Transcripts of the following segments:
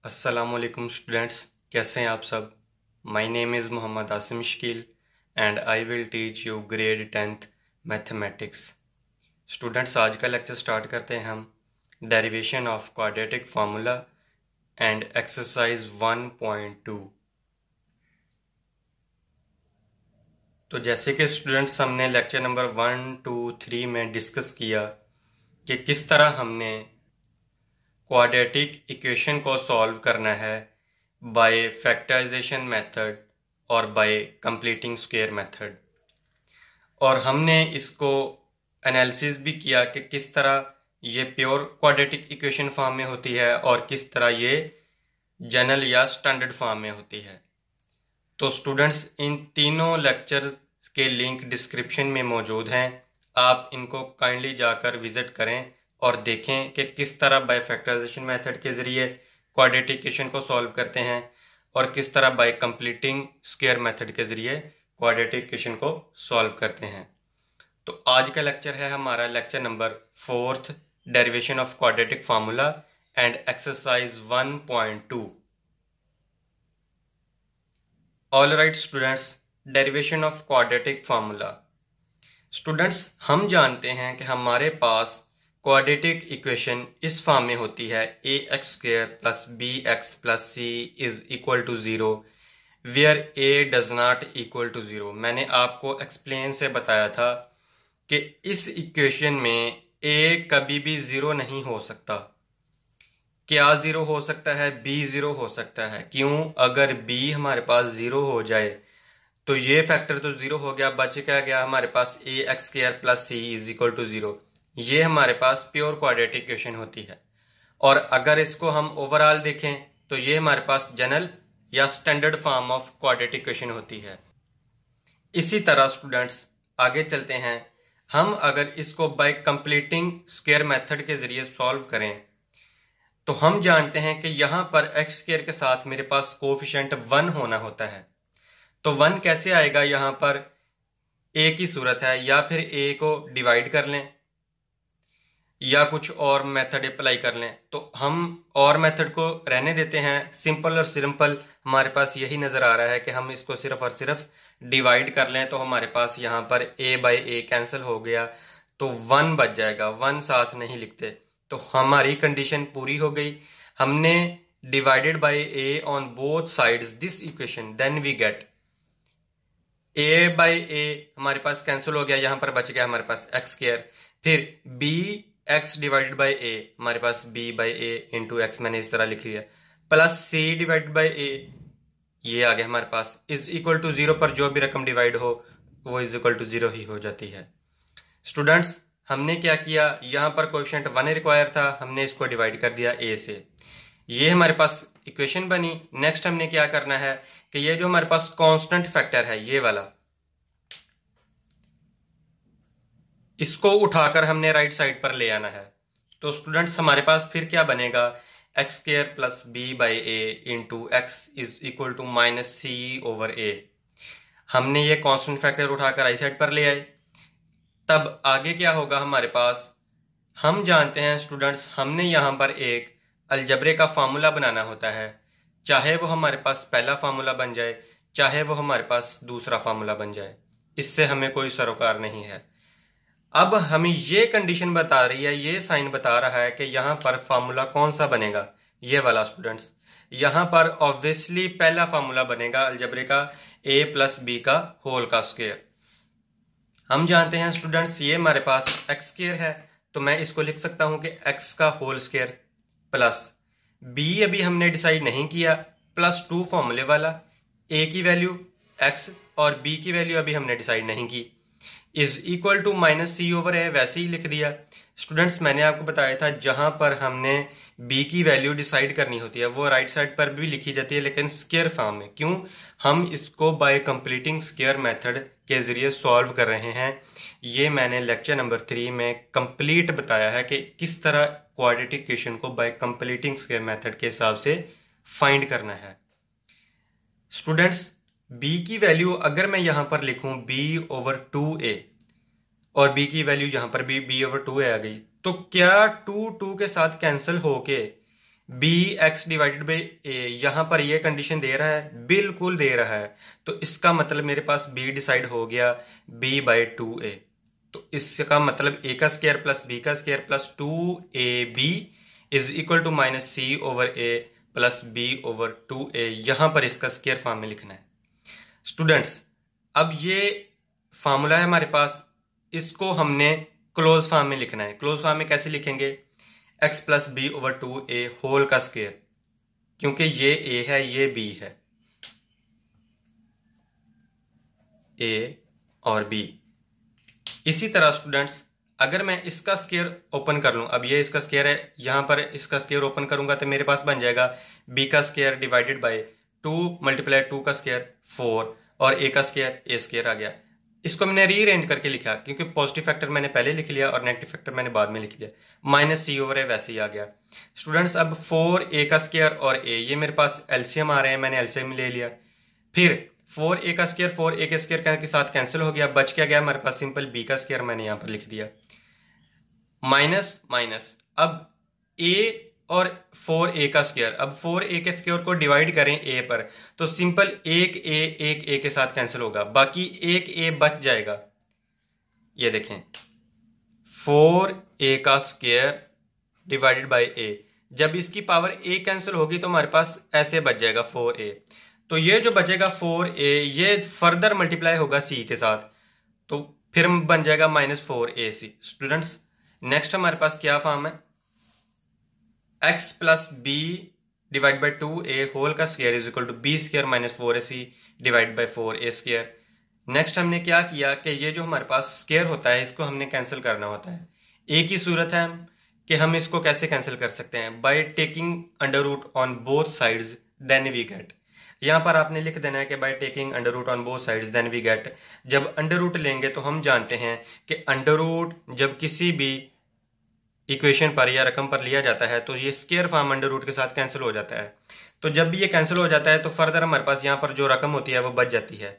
Assalamualaikum students, कैसे हैं आप सब। My name is Mohammad Asim Shakeel and I will teach you grade 10th mathematics. Students, आज का लेक्चर स्टार्ट करते हैं हम derivation of quadratic formula and exercise 1.2। तो जैसे कि स्टूडेंट्स हमने लेक्चर नंबर 1, 2, 3 में डिस्कस किया कि किस तरह हमने क्वाड्रेटिक इक्वेशन को सॉल्व करना है बाय फैक्टराइजेशन मेथड और बाय कंप्लीटिंग स्क्वायर मेथड, और हमने इसको एनालिसिस भी किया कि किस तरह ये प्योर क्वाड्रेटिक इक्वेशन फॉर्म में होती है और किस तरह ये जनरल या स्टैंडर्ड फॉर्म में होती है। तो स्टूडेंट्स, इन तीनों लेक्चर के लिंक डिस्क्रिप्शन में मौजूद हैं, आप इनको काइंडली जाकर विजिट करें और देखें कि किस तरह बाय फैक्टराइजेशन मेथड के ज़रिए क्वाड्रेटिक इक्वेशन को सॉल्व करते हैं और किस तरह बाय कंप्लीटिंग स्क्वायर मेथड के ज़रिए क्वाड्रेटिक इक्वेशन को सॉल्व करते हैं। तो आज का लेक्चर है हमारा lecture number 4, derivation of quadratic formula and exercise 1.2। All right students, derivation of quadratic formula. Students, हम जानते हैं कि हमारे पास क्वाड्रेटिक इक्वेशन इस फॉर्म में होती है ax² plus bx plus c is equal to 0 where a does not equal to 0। मैंने आपको एक्सप्लेन से बताया था कि इस इक्वेशन में a कभी भी 0 नहीं हो सकता। क्या 0 हो सकता है? b 0 हो सकता है। क्यों? अगर b हमारे पास 0 हो जाए तो ये फैक्टर तो 0 हो गया, बच क्या गया हमारे पास ax² plus c is equal to 0। ये हमारे पास प्योर क्वाड्रेटिक इक्वेशन होती है। और अगर इसको हम ओवरऑल देखें तो ये हमारे पास जनरल या standard form of quadratic equation होती है। इसी तरह स्टूडेंट्स, आगे चलते हैं। हम अगर इसको बाय कंप्लीटिंग स्क्वायर मेथड के जरिए सॉल्व करें तो हम जानते हैं कि यहां पर x² के साथ मेरे पास कोफिशिएंट 1 होना होता है। तो 1 कैसे आएगा? यहां पर a की सूरत है, या फिर a को डिवाइड कर लें या कुछ और मेथड अप्लाई कर लें। तो हम और मेथड को रहने देते हैं, सिंपल और सिंपल हमारे पास यही नज़र आ रहा है कि हम इसको सिर्फ और सिर्फ डिवाइड कर लें। तो हमारे पास यहाँ पर a बाई ए कैंसिल हो गया तो 1 बच जाएगा, 1 साथ नहीं लिखते। तो हमारी कंडीशन पूरी हो गई। हमने divided by a on both sides this equation, then we get a by a हमारे पास कैंसिल हो गया, यहाँ पर बच गया हमारे पास x²। फिर b x divided by a, हमारे पास b by a into x, मैंने इस तरह लिख लिया, प्लस c डिवाइडेड बाई ए, ये आ गया हमारे पास, इज इक्वल टू 0 पर जो भी रकम डिवाइड हो वो इज इक्वल टू 0 ही हो जाती है। स्टूडेंट्स, हमने क्या किया, यहाँ पर कोएफिशिएंट 1 रिक्वायर था, हमने इसको डिवाइड कर दिया a से। ये हमारे पास इक्वेशन बनी। नेक्स्ट हमने क्या करना है कि ये जो हमारे पास कांस्टेंट फैक्टर है ये वाला, इसको उठाकर हमने राइट साइड पर ले आना है। तो स्टूडेंट्स, हमारे पास फिर क्या बनेगा, x² plus B by a into x is equal to minus C over a. हमने ये कांस्टेंट फैक्टर उठाकर राइट साइड पर ले आए। तब आगे क्या होगा हमारे पास, हम जानते हैं स्टूडेंट्स, हमने यहाँ पर एक अलजबरे का फार्मूला बनाना होता है, चाहे वो हमारे पास पहला फार्मूला बन जाए चाहे वो हमारे पास दूसरा फार्मूला बन जाए, इससे हमें कोई सरोकार नहीं है। अब हमें ये कंडीशन बता रही है, ये साइन बता रहा है कि यहाँ पर फार्मूला कौन सा बनेगा, ये वाला। स्टूडेंट्स, यहाँ पर ऑब्वियसली पहला फार्मूला बनेगा अलजबरे का a प्लस बी का होल का स्क्वायर। हम जानते हैं स्टूडेंट्स, ये हमारे पास x² है, तो मैं इसको लिख सकता हूँ कि x का होल स्क्वायर प्लस b अभी हमने डिसाइड नहीं किया, प्लस 2 फॉर्मूले वाला, a की वैल्यू x और b की वैल्यू अभी हमने डिसाइड नहीं की, is equal to minus C over a, वैसे ही लिख दिया। स्टूडेंट्स, मैंने आपको बताया था जहां पर हमने b की वैल्यू डिसाइड करनी होती है वो राइट साइड पर भी लिखी जाती है, लेकिन स्क्वायर फॉर्म में। क्यों? हम इसको बाय कंप्लीटिंग स्क्वायर मेथड के जरिए सॉल्व कर रहे हैं। ये मैंने लेक्चर नंबर 3 में कंप्लीट बताया है कि किस तरह क्वाड्रेटिक इक्वेशन को बाय कंप्लीटिंग स्क्वायर मेथड के हिसाब से फाइंड करना है। स्टूडेंट्स, b की वैल्यू अगर मैं यहां पर लिखूं b ओवर 2a और b की वैल्यू यहां पर भी b ओवर 2a आ गई, तो क्या 2 2 के साथ कैंसिल होके बी एक्स डिवाइडेड बाई ए, यहां पर ये कंडीशन दे रहा है, बिल्कुल दे रहा है। तो इसका मतलब मेरे पास बी डिसाइड हो गया बी बाई 2a। तो इसका मतलब ए का स्क्वायर प्लस बी का square plus 2ab is equal to minus C over A plus B over 2a। यहां पर इसका स्क्वायर फॉर्म में लिखना है स्टूडेंट्स। अब ये फार्मूला है हमारे पास, इसको हमने क्लोज फॉर्म में लिखना है। क्लोज फॉर्म में कैसे लिखेंगे? X plus B over 2a whole का स्क्वायर, क्योंकि ये a है ये b है, a और b। इसी तरह स्टूडेंट्स अगर मैं इसका स्क्वायर ओपन कर लूं, अब ये इसका स्क्वायर है, यहां पर इसका स्क्वायर ओपन करूंगा तो मेरे पास बन जाएगा b का स्क्वायर डिवाइडेड बाय 2 मल्टीप्लाई 2 का स्क्वायर 4 और a का स्क्वायर a स्क्वायर आ गया। इसको मैंने रीअरेंज करके लिखा क्योंकि पॉजिटिव फैक्टर मैंने पहले लिख लिया और नेगेटिव फैक्टर मैंने बाद में लिख लिया। माइनस सी ओवर ए वैसे ही आ गया स्टूडेंट्स। अब 4a का स्क्वायर और a, ये मेरे पास एलसीएम आ रहे हैं, मैंने एलसीएम ले लिया। फिर 4a का स्क्वायर 4a के स्क्वायर के साथ कैंसिल हो गया, बच क्या गया हमारे पास सिंपल b का स्क्वायर, मैंने यहां पर लिख दिया। माइनस माइनस, अब a और 4a का स्क्वायर, अब 4a के स्क्वायर को डिवाइड करें a पर तो सिंपल एक a के साथ कैंसिल होगा, बाकी एक a बच जाएगा। ये देखें 4a का स्क्वायर डिवाइडेड बाय a, जब इसकी पावर a कैंसिल होगी तो हमारे पास ऐसे बच जाएगा 4a। तो ये जो बचेगा 4a ये फर्दर मल्टीप्लाई होगा c के साथ, तो फिर बन जाएगा माइनस 4ac। स्टूडेंट्स नेक्स्ट हमारे पास क्या फॉर्म है? x plus B divide by 2a whole का square is equal to b square minus 4ac divide by 4a square. Next हमने क्या किया कि ये जो हमारे पास स्क्वायर होता है इसको हमने कैंसिल करना होता है। एक ही सूरत है कि हम इसको कैसे कैंसिल कर सकते हैं, by taking under root on both sides then we get. यहाँ पर आपने लिख देना है कि by taking under root on both sides then we get. जब अंडर रूट लेंगे तो हम जानते हैं कि अंडर रूट जब किसी भी इक्वेशन पर या रकम पर लिया जाता है तो ये स्क्वायर फॉर्म अंडर रूट के साथ कैंसिल हो जाता है। तो जब भी ये कैंसिल हो जाता है तो फर्दर हमारे पास यहाँ पर जो रकम होती है वो बच जाती है।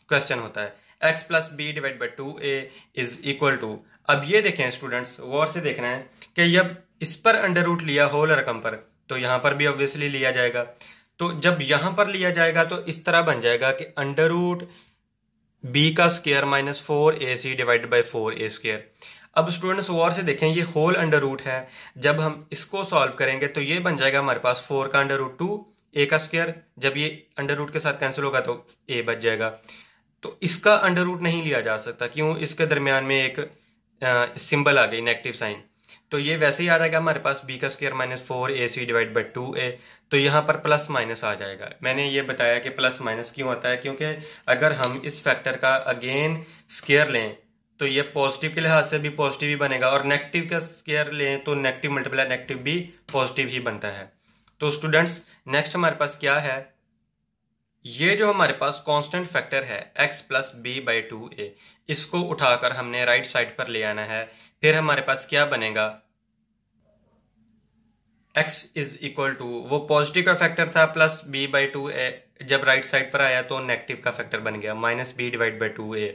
क्वेश्चन होता है x plus B divide by 2a is equal to, अब ये देखें स्टूडेंट्स गौर से देखना है कि जब इस पर अंडर रूट लिया होल रकम पर तो यहाँ पर भी ऑब्वियसली लिया जाएगा। तो जब यहाँ पर लिया जाएगा तो इस तरह बन जाएगा कि अंडर रूट बी का square minus 4ac divide by 4a square. अब स्टूडेंट्स गौर से देखें ये होल अंडर रूट है, जब हम इसको सॉल्व करेंगे तो ये बन जाएगा हमारे पास 4 का अंडर रूट 2 a का स्क्वायर, जब ये अंडर रूट के साथ कैंसिल होगा तो a बच जाएगा। तो इसका अंडर रूट नहीं लिया जा सकता, क्यों? इसके दरमियान में एक सिंबल आ गई नेगेटिव साइन, तो ये वैसे ही आ जाएगा हमारे पास b का square minus 4ac divide by 2a। तो यहाँ पर प्लस माइनस आ जाएगा। मैंने ये बताया कि प्लस माइनस क्यों आता है, क्योंकि अगर हम इस फैक्टर का अगेन स्क्वायर लें तो ये पॉजिटिव के लिहाज से भी पॉजिटिव ही बनेगा, और नेगेटिव का स्क्वायर लें तो नेगेटिव मल्टीप्लाई नेगेटिव भी पॉजिटिव ही बनता है। तो स्टूडेंट्स नेक्स्ट हमारे पास क्या है, ये जो हमारे पास कांस्टेंट फैक्टर है x plus B by 2a, इसको उठाकर हमने राइट साइड पर ले आना है। फिर हमारे पास क्या बनेगा, x इज इक्वल टू, वो पॉजिटिव का फैक्टर था प्लस b बाई 2a, जब राइट साइड पर आया तो नेगेटिव का फैक्टर बन गया minus b divide by 2a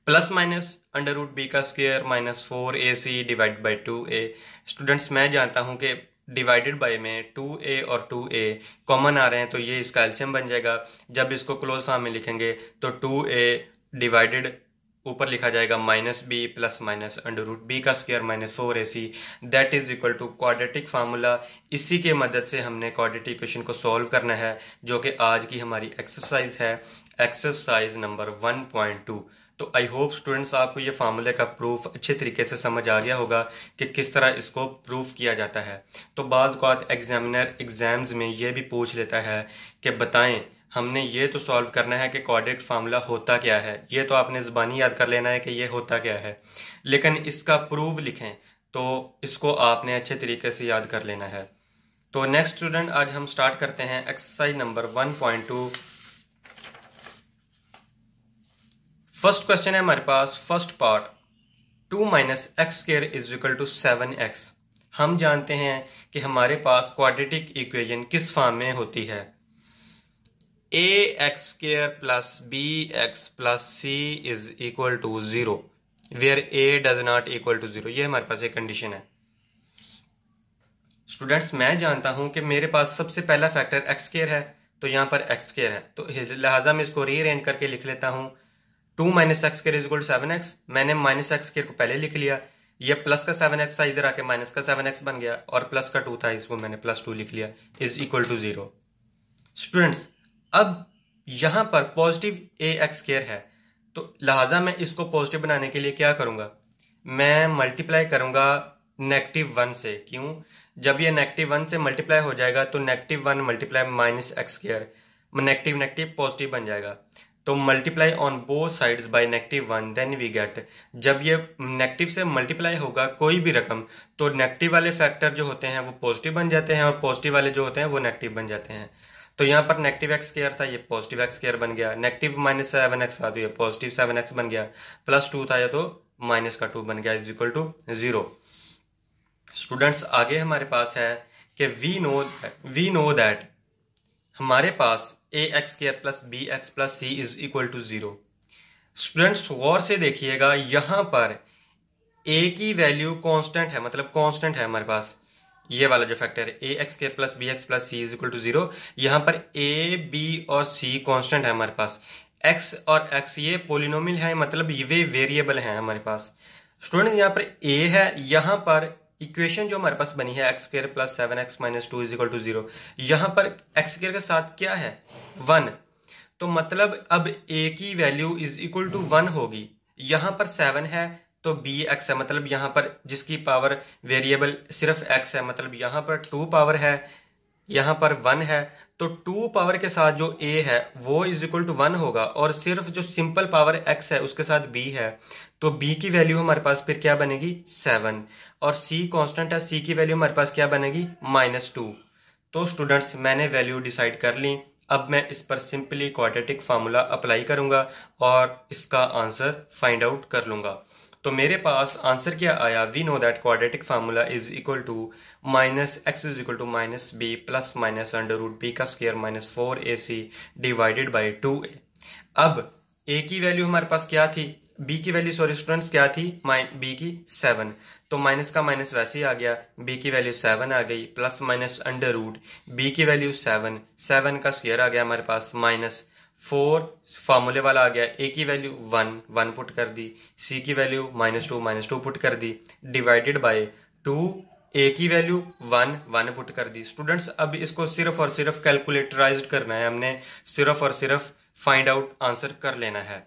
plus minus under root b का square minus 4ac divide by 2a। Students मैं जानता हूं कि डिवाइडेड बाय में 2a और 2a कॉमन आ रहे हैं तो ये इसका एलसीएम बन जाएगा। जब इसको क्लोज फॉर्म में लिखेंगे तो 2a डिवाइडेड ऊपर लिखा जाएगा minus b plus minus under root b का square minus 4ac, that is equal to quadratic formula. इसी के मदद से हमने क्वाड्रेटिक इक्वेशन को सॉल्व करना है, जो कि आज की हमारी एक्सरसाइज है, एक्सरसाइज नंबर 1.2। तो आई होप स्टूडेंट्स आपको ये फार्मूले का प्रूफ अच्छे तरीके से समझ आ गया होगा कि किस तरह इसको प्रूफ किया जाता है। तो बाज़ औक़ात एग्जामिनर एग्जाम्स में ये भी पूछ लेता है कि बताएं हमने ये तो सॉल्व करना है कि क्वाड्रेटिक फार्मूला होता क्या है, ये तो आपने ज़बानी याद कर लेना है कि ये होता क्या है, लेकिन इसका प्रूफ लिखें तो इसको आपने अच्छे तरीके से याद कर लेना है। तो नेक्स्ट स्टूडेंट आज हम स्टार्ट करते हैं एक्सरसाइज नंबर 1.2। फर्स्ट क्वेश्चन है हमारे पास, first part 2 minus x square is equal to 7x। हम जानते हैं कि हमारे पास क्वाड्रेटिक इक्वेशन किस फॉर्म में होती है, ax square plus bx plus c is equal to 0 where a does not equal to 0। ये हमारे पास एक कंडीशन है स्टूडेंट्स मैं जानता हूं कि मेरे पास सबसे पहला फैक्टर एक्स स्क्वायर है, तो यहाँ पर एक्स स्क्वायर है, तो लिहाजा मैं इसको रीअरेंज करके लिख लेता हूँ। 2 minus x square is equal to 7x। मैंने माइनस एक्स स्क्वायर को पहले लिख लिया, ये प्लस का 7x था, इधर आके माइनस का 7x बन गया, और प्लस का 2 था, इसको मैंने प्लस 2 लिख लिया, इज इक्वल टू 0। स्टूडेंट्स अब यहाँ पर पॉजिटिव ए एक्स स्क्वायर है, तो लिहाजा मैं इसको पॉजिटिव बनाने के लिए क्या करूँगा, मैं मल्टीप्लाई करूँगा -1 से। क्यों? जब ये -1 से मल्टीप्लाई हो जाएगा तो -1 multiply minus x square, negative negative positive बन जाएगा। तो multiply on both sides by -1, then we get. जब ये नेगेटिव से मल्टीप्लाई होगा कोई भी रकम, तो नेगेटिव वाले फैक्टर जो होते हैं वो पॉजिटिव बन जाते हैं, और पॉजिटिव वाले जो होते हैं वो नेगेटिव बन जाते हैं। तो यहाँ पर नेगेटिव एक्स स्क्वायर था, ये पॉजिटिव एक्स स्क्वायर बन गया। नेगेटिव माइनस 7x था, तो ये पॉजिटिव 7x बन गया। प्लस 2 था, ये तो माइनस का 2 बन गया, इज इक्वल टू 0। स्टूडेंट्स आगे हमारे पास है कि वी नो दैट हमारे पास a x square plus b x plus c is equal to 0। Students गौर से देखिएगा, यहाँ पर ए की वैल्यू कांस्टेंट है, मतलब कांस्टेंट है हमारे पास। ये वाला जो फैक्टर है a x square plus b x plus c is equal to 0, यहाँ पर ए बी और सी कांस्टेंट है हमारे पास। एक्स और एक्स ये पोलिनोमियल है, मतलब ये वेरिएबल हैं हमारे पास। स्टूडेंट यहाँ पर ए है, यहाँ पर इक्वेशन जो हमारे पास बनी है X square plus 7x minus 2 is equal to 0, यहाँ पर एक्स स्क्वायर के साथ क्या है 1, तो मतलब अब a की वैल्यू इज इक्वल टू 1 होगी। यहाँ पर 7 है तो bx है, मतलब यहाँ पर जिसकी पावर वेरिएबल सिर्फ x है, मतलब यहाँ पर 2 पावर है, यहाँ पर 1 है, तो 2 पावर के साथ जो a है वो इज इक्वल टू 1 होगा, और सिर्फ जो सिंपल पावर x है उसके साथ b है, तो b की वैल्यू हमारे पास फिर क्या बनेगी 7, और c कांस्टेंट है, c की वैल्यू हमारे पास क्या बनेगी -2। तो स्टूडेंट्स मैंने वैल्यू डिसाइड कर ली, अब मैं इस पर सिंपली क्वाड्रेटिक फार्मूला अप्लाई करूंगा और इसका आंसर फाइंड आउट कर लूंगा। तो मेरे पास आंसर क्या आया, we know that quadratic formula is equal to -x is equal to -b plus minus √b का square -4ac divided by 2a। अब a की वैल्यू हमारे पास क्या थी, b की वैल्यू सॉरी स्टूडेंट्स क्या थी, b की 7, तो माइनस का माइनस वैसे ही आ गया, b की वैल्यू 7 आ गई, प्लस माइनस √b की वैल्यू 7 का स्क्वायर आ गया हमारे पास, -4 फार्मूले वाला आ गया, a की वैल्यू 1 पुट कर दी, c की वैल्यू -2 पुट कर दी, डिवाइडेड बाय 2, a की वैल्यू 1 पुट कर दी। स्टूडेंट्स अब इसको सिर्फ और सिर्फ कैलकुलेटराइज्ड करना है, हमने सिर्फ और सिर्फ फाइंड आउट आंसर कर लेना है।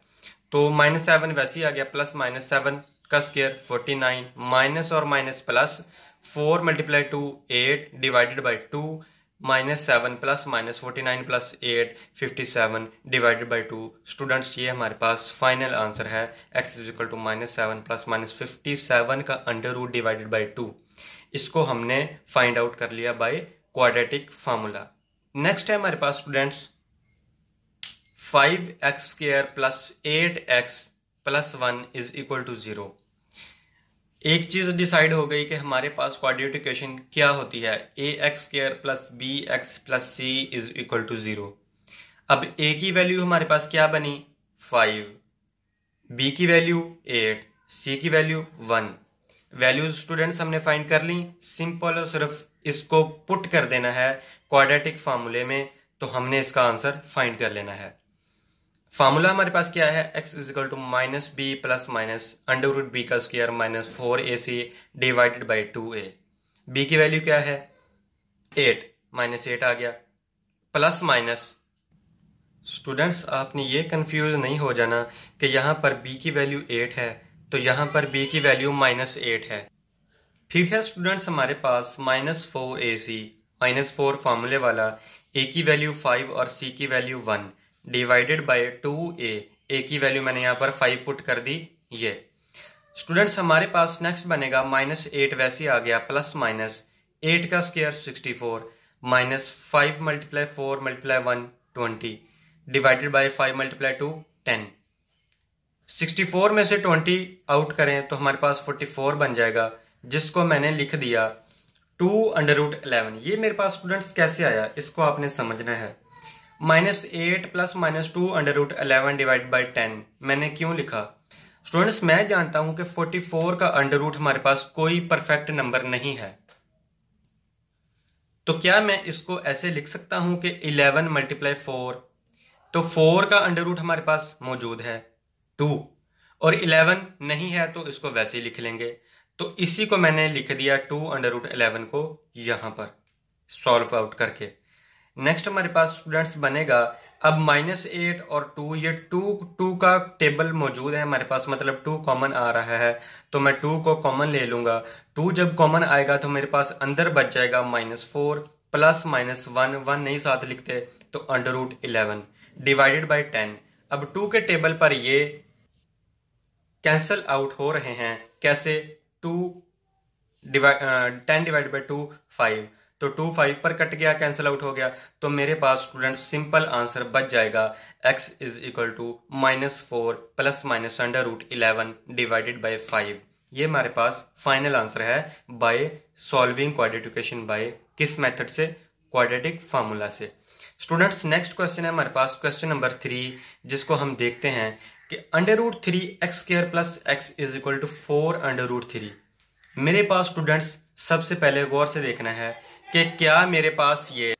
तो -7 वैसे ही आ गया, प्लस -7 का स्क्वायर 49, माइनस और minus plus 4 multiply 2 8 divided by 2, -7 plus -49 plus 8 57 divided by 2। Students ये हमारे पास फाइनल आंसर है, x is equal to -7 plus -57 का √ डिवाइडेड बाई 2। इसको हमने फाइंड आउट कर लिया बाय क्वाड्रेटिक फार्मूला। नेक्स्ट है हमारे पास students 5x square plus 8x plus 1 is equal to 0। एक चीज डिसाइड हो गई कि हमारे पास क्वाड्रेटिक इक्वेशन क्या होती है, ax square plus bx plus c is equal to 0। अब a की वैल्यू हमारे पास क्या बनी 5, b की वैल्यू 8, c की वैल्यू 1। वैल्यूज स्टूडेंट्स हमने फाइंड कर ली, सिंपल और सिर्फ इसको पुट कर देना है क्वाड्रेटिक फार्मूले में, तो हमने इसका आंसर फाइंड कर लेना है। फार्मूला हमारे पास क्या है, x is equal to -b plus minus √b का square -4ac divided by 2a। b की वैल्यू क्या है 8, -8 आ गया, प्लस माइनस। स्टूडेंट्स आपने ये कंफ्यूज नहीं हो जाना कि यहाँ पर b की वैल्यू 8 है तो यहाँ पर b की वैल्यू -8 है। फिर है स्टूडेंट्स हमारे पास -4ac, -4 फार्मूले वाला, a की वैल्यू 5 और c की value 1 divided by 2a। a की वैल्यू मैंने यहाँ पर 5 पुट कर दी। ये स्टूडेंट्स हमारे पास नेक्स्ट बनेगा -8 वैसे आ गया, प्लस माइनस 8 का square 64, -5 multiply 4 multiply 1 20 divided by 5 multiply 2 10। 64 में से 20 आउट करें तो हमारे पास 44 बन जाएगा, जिसको मैंने लिख दिया 2√11। ये मेरे पास स्टूडेंट्स कैसे आया इसको आपने समझना है। -8 प्लस -2√11 डिवाइड बाई 10 मैंने क्यों लिखा स्टूडेंट्स, मैं जानता हूं कि 44 का अंडर रूट हमारे पास कोई परफेक्ट नंबर नहीं है। तो क्या मैं इसको ऐसे लिख सकता हूं कि 11 मल्टीप्लाई 4, तो 4 का अंडर रूट हमारे पास मौजूद है 2, और 11 नहीं है तो इसको वैसे ही लिख लेंगे। तो इसी को मैंने लिख दिया 2 अंडर रूट 11 को यहां पर सॉल्व आउट करके। नेक्स्ट हमारे पास स्टूडेंट्स बनेगा अब -8 और 2, ये 2 का टेबल मौजूद है हमारे पास, मतलब 2 कॉमन आ रहा है, तो मैं 2 को कॉमन ले लूंगा। 2 जब कॉमन आएगा तो मेरे पास अंदर बच जाएगा -4 प्लस -1, 1 नहीं साथ लिखते, तो अंडर रूट 11 डिवाइडेड बाई 10। अब 2 के टेबल पर ये कैंसल आउट हो रहे हैं, कैसे? 10 डिवाइड बाई 2 5, तो 2 5 पर कट गया, कैंसिल आउट हो गया, तो मेरे पास स्टूडेंट सिंपल आंसर बच जाएगा x is equal to -4 plus minus under root 11 divided by 5। ये हमारे पास फाइनल आंसर है by solving quadratic equation by किस मेथड से? क्वाड्रेटिक फार्मूला से। स्टूडेंट्स नेक्स्ट क्वेश्चन है हमारे पास क्वेश्चन नंबर 3, जिसको हम देखते हैं कि under root 3 x square plus x is equal to 4 under root 3। मेरे पास स्टूडेंट्स सबसे पहले गौर से देखना है कि क्या मेरे पास ये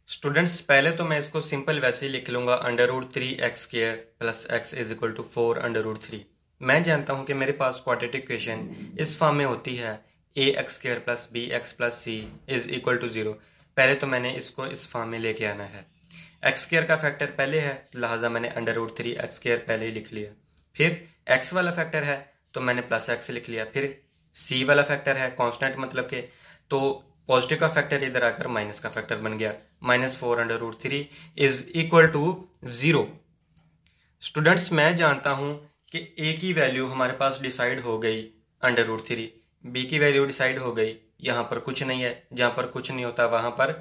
स्टूडेंट्स, पहले तो मैं इसको सिंपल वैसे ही लिख लूंगा under root 3 x square plus x is equal to 4 under root 3। मैं जानता हूं कि मेरे पास क्वाड्रेटिक इक्वेशन इस फॉर्म में होती है a x square plus b x plus c is equal to 0। पहले तो मैंने इसको इस फॉर्म में लेके आना है। एक्स स्क्वायर का फैक्टर पहले है, लिहाजा मैंने अंडर रूट 3 एक्स स्क्वायर पहले ही लिख लिया। फिर एक्स वाला फैक्टर है तो मैंने प्लस एक्स लिख लिया। फिर सी वाला फैक्टर है कांस्टेंट मतलब के, तो पॉजिटिव का फैक्टर इधर आकर माइनस का फैक्टर बन गया, -4 under root 3 is equal to 0। Students मैं जानता हूं कि ए की वैल्यू हमारे पास डिसाइड हो गई अंडर रूट 3, बी की वैल्यू डिसाइड हो गई, यहां पर कुछ नहीं है, जहां पर कुछ नहीं होता वहां पर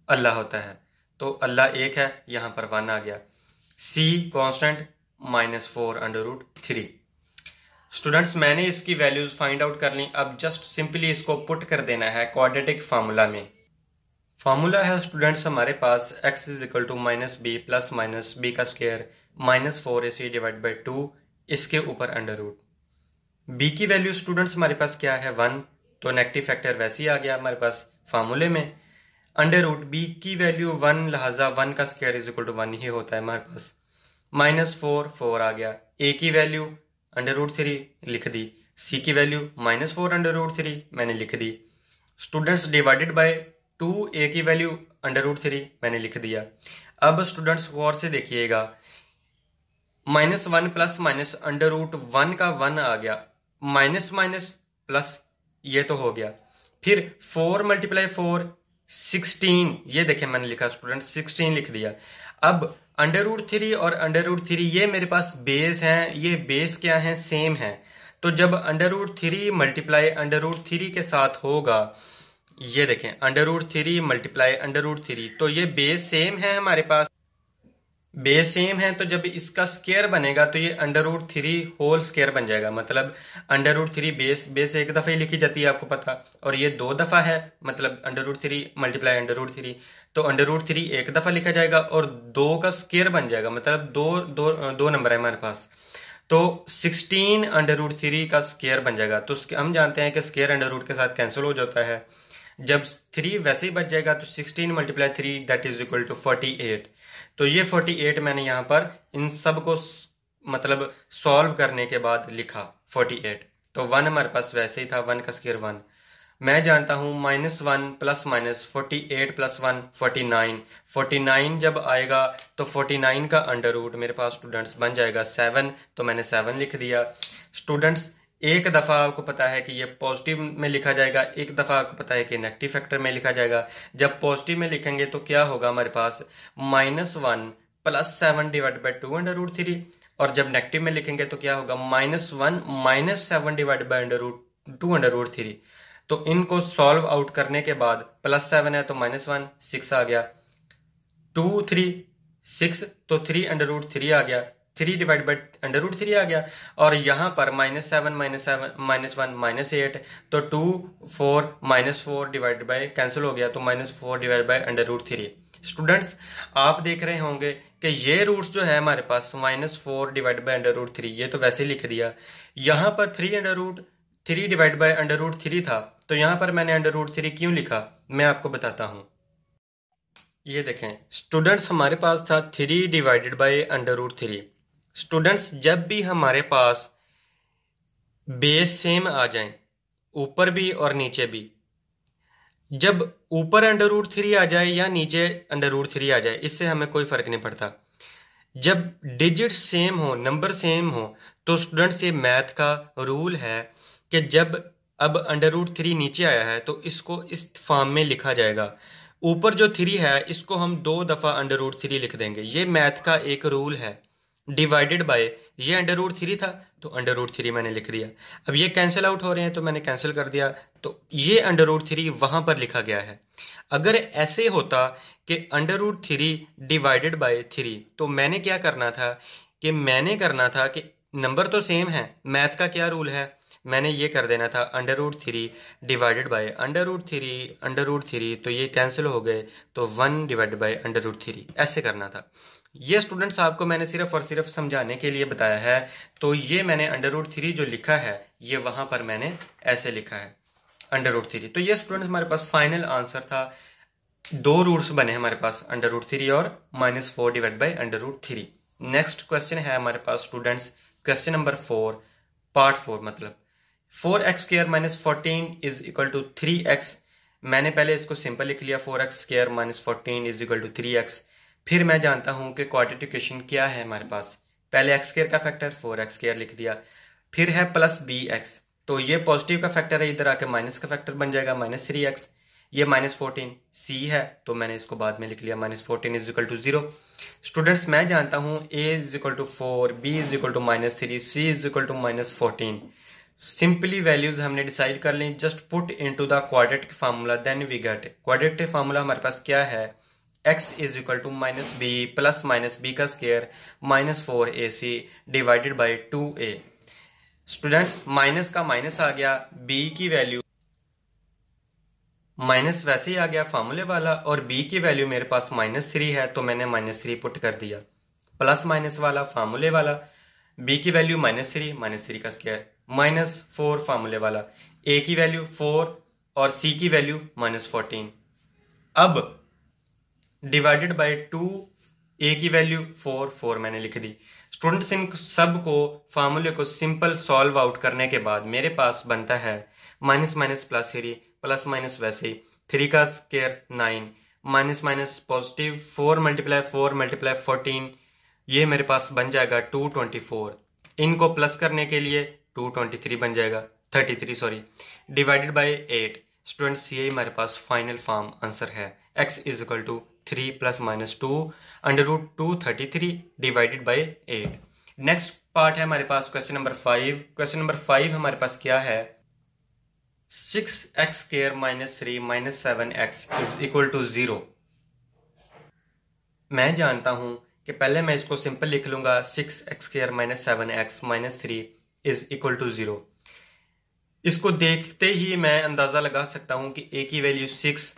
अल्लाह होता है, तो अल्लाह एक है, यहां पर 1 आ गया। सी कांस्टेंट -4 अंडर रूट 3। स्टूडेंट्स मैंने इसकी वैल्यूज फाइंड आउट कर ली, अब जस्ट सिंपली इसको पुट कर देना है क्वाड्रेटिक फार्मूला में। फार्मूला है स्टूडेंट्स हमारे पास x is equal to -b plus minus b का स्क्वायर -4ac डिवाइड बाई 2, इसके ऊपर अंडर रूट। b की वैल्यू स्टूडेंट्स हमारे पास क्या है 1, तो नेगेटिव फैक्टर वैसे ही आ गया हमारे पास फार्मूले में। अंडर रूट b की वैल्यू 1, लिहाजा 1 का स्क्वायर इज इक्वल टू 1 ही होता है हमारे पास। -4 आ गया। a की वैल्यू अंडर रूट 3 लिख दी, सी की वैल्यू -4 अंडर रूट 3 मैंने लिख दी। स्टूडेंट्स डिवाइडेड बाय 2, ए की वैल्यू अंडर रूट 3 मैंने लिख दिया। अब स्टूडेंट्स गौर से देखिएगा, -1 प्लस माइनस अंडर रूट 1 का 1 आ गया, माइनस माइनस प्लस ये तो हो गया। फिर 4 मल्टीप्लाई 4 16, ये देखें मैंने लिखा स्टूडेंट्स 16 लिख दिया। अब अंडर रूट 3 और अंडर रूट 3 ये मेरे पास बेस हैं, ये बेस क्या है? सेम है। तो जब under root 3 multiply under root 3 के साथ होगा, ये देखें under root 3 multiply under root 3, तो ये बेस सेम है हमारे पास, बेस सेम है, तो जब इसका स्क्वायर बनेगा तो ये अंडर रूट 3 होल स्क्वायर बन जाएगा। मतलब अंडर रूट 3 बेस एक दफ़ा ही लिखी जाती है आपको पता, और ये 2 दफ़ा है, मतलब under root 3 multiply under root 3, तो अंडर रूट 3 एक दफ़ा लिखा जाएगा और 2 का स्क्वायर बन जाएगा, मतलब दो नंबर है हमारे पास, तो 16 अंडर रूट 3 का स्क्वायर बन जाएगा। तो हम जानते हैं कि स्क्वायर अंडर रूट के साथ कैंसिल हो जाता है। जब 3 वैसे ही बच जाएगा तो 16 multiply 3 that is equal to 48। तो ये 48 मैंने यहाँ पर इन सब को मतलब सॉल्व करने के बाद लिखा 48। तो 1 हमारे पास वैसे ही था, 1 का स्क्वायर 1। मैं जानता हूँ -1 प्लस माइनस 48 प्लस 1 49, 49 जब आएगा तो 49 का अंडर रूट मेरे पास स्टूडेंट्स बन जाएगा 7, तो मैंने 7 लिख दिया। स्टूडेंट्स एक दफ़ा आपको पता है कि ये पॉजिटिव में लिखा जाएगा, एक दफ़ा आपको पता है कि नेगेटिव फैक्टर में लिखा जाएगा। जब पॉजिटिव में लिखेंगे तो क्या होगा हमारे पास -1 plus 7 divide by 2 under root 3, और जब नेगेटिव में लिखेंगे तो क्या होगा -1 minus 7 divide by under root 2 under root 3। तो इनको सॉल्व आउट करने के बाद +7 है तो -1 6 आ गया, 2 3 6, तो 3 अंडर रूट 3 आ गया, 3 डिवाइड बाई अंडर रूट 3 आ गया, और यहाँ पर -7 -1 -8, तो 2 4 -4 डिवाइड बाई कैंसिल हो गया, तो -4 divide by under root 3। Students आप देख रहे होंगे कि ये रूट्स जो है हमारे पास -4 डिवाइड बाई अंडर रूट 3, ये तो वैसे लिख दिया। यहाँ पर 3 under root 3 divide by under root 3 था, तो यहाँ पर मैंने अंडर रूट 3 क्यों लिखा मैं आपको बताता हूँ। ये देखें स्टूडेंट्स, हमारे पास था 3 divided by under root 3। Students, जब भी हमारे पास बेस सेम आ जाए, ऊपर भी और नीचे भी, जब ऊपर अंडर रूट 3 आ जाए या नीचे अंडर रूट 3 आ जाए, इससे हमें कोई फर्क नहीं पड़ता। जब डिजिट सेम हो, नंबर सेम हो, तो स्टूडेंट्स ये मैथ का रूल है कि जब अब अंडर रूट 3 नीचे आया है तो इसको इस फॉर्म में लिखा जाएगा। ऊपर जो 3 है इसको हम 2 दफ़ा अंडर रूट 3 लिख देंगे। ये मैथ का एक रूल है। डिवाइडेड बाय, ये अंडर रूट 3 था तो अंडर रूट 3 मैंने लिख दिया। अब ये कैंसिल आउट हो रहे हैं तो मैंने कैंसिल कर दिया, तो ये अंडर रूट 3 वहां पर लिखा गया है। अगर ऐसे होता कि अंडर रूट 3 डिवाइडेड बाय 3, तो मैंने क्या करना था कि नंबर तो सेम है, मैथ का क्या रूल है, मैंने ये कर देना था under root 3 divided by under root 3, तो ये कैंसिल हो गए, तो 1 डिवाइडेड बाय अंडर रूट 3 ऐसे करना था। ये स्टूडेंट्स आपको मैंने सिर्फ और सिर्फ समझाने के लिए बताया है। तो ये मैंने अंडर रूट 3 जो लिखा है ये वहां पर मैंने ऐसे लिखा है अंडर रूट 3। तो ये स्टूडेंट्स हमारे पास फाइनल आंसर था। 2 रूट्स बने हमारे पास, अंडर रूट 3 और -4 divide by under root 3। Next question है हमारे पास स्टूडेंट्स, क्वेश्चन नंबर 4 पार्ट 4, मतलब 4x² - 14 is equal to 3x। मैंने पहले इसको सिंपल लिख लिया, 4x² - 14 is equal to 3x। फिर मैं जानता हूं कि क्वाड्रेटिक इक्वेशन क्या है हमारे पास। पहले x² का फैक्टर 4x² लिख दिया, फिर है प्लस bx, तो ये पॉजिटिव का फैक्टर है, इधर आके माइनस का फैक्टर बन जाएगा -3x। ये -14 c है तो मैंने इसको बाद में लिख लिया, -14 इज इक्वल टू 0। स्टूडेंट्स, मैं जानता हूं a is equal to 4, b is equal to -3, c is equal to -14। Simply values हमने डिसाइड कर ली, just put into the quadratic formula, then we get. Quadratic formula हमारे पास क्या है, x is equal to -b plus -b का square -4ac divided by 2a। Students, minus का minus आ गया, b की वैल्यू माइनस वैसे ही आ गया फार्मूले वाला, और b की वैल्यू मेरे पास -3 है तो मैंने -3 पुट कर दिया। प्लस माइनस वाला फार्मूले वाला, b की वैल्यू -3 का स्क्वायर, -4 फार्मूले वाला, a की वैल्यू 4 और c की वैल्यू -14। अब डिवाइडेड बाय 2, a की वैल्यू 4 मैंने लिख दी। स्टूडेंट्स, इन सब को फार्मूले को सिंपल सॉल्व आउट करने के बाद मेरे पास बनता है minus minus plus 3 plus minus वैसे ही 3 का square 9 minus minus positive 4 multiply 14, ये मेरे पास बन जाएगा 224। इनको प्लस करने के लिए 223 बन जाएगा, 33 सॉरी, डिवाइडेड बाय 8। स्टूडेंट्स, ये हमारे पास फाइनल फॉर्म आंसर है, x is equal to 3 plus -2 under root 233 divided by 8। Next part है हमारे पास क्वेश्चन नंबर 5। क्वेश्चन नंबर 5 हमारे पास क्या है, 6x² -3 7x is equal to 0। मैं जानता हूं कि पहले मैं इसको सिंपल लिख लूंगा, 6x² -7x -3 is equal to 0। इसको देखते ही मैं अंदाजा लगा सकता हूं कि a की वैल्यू 6,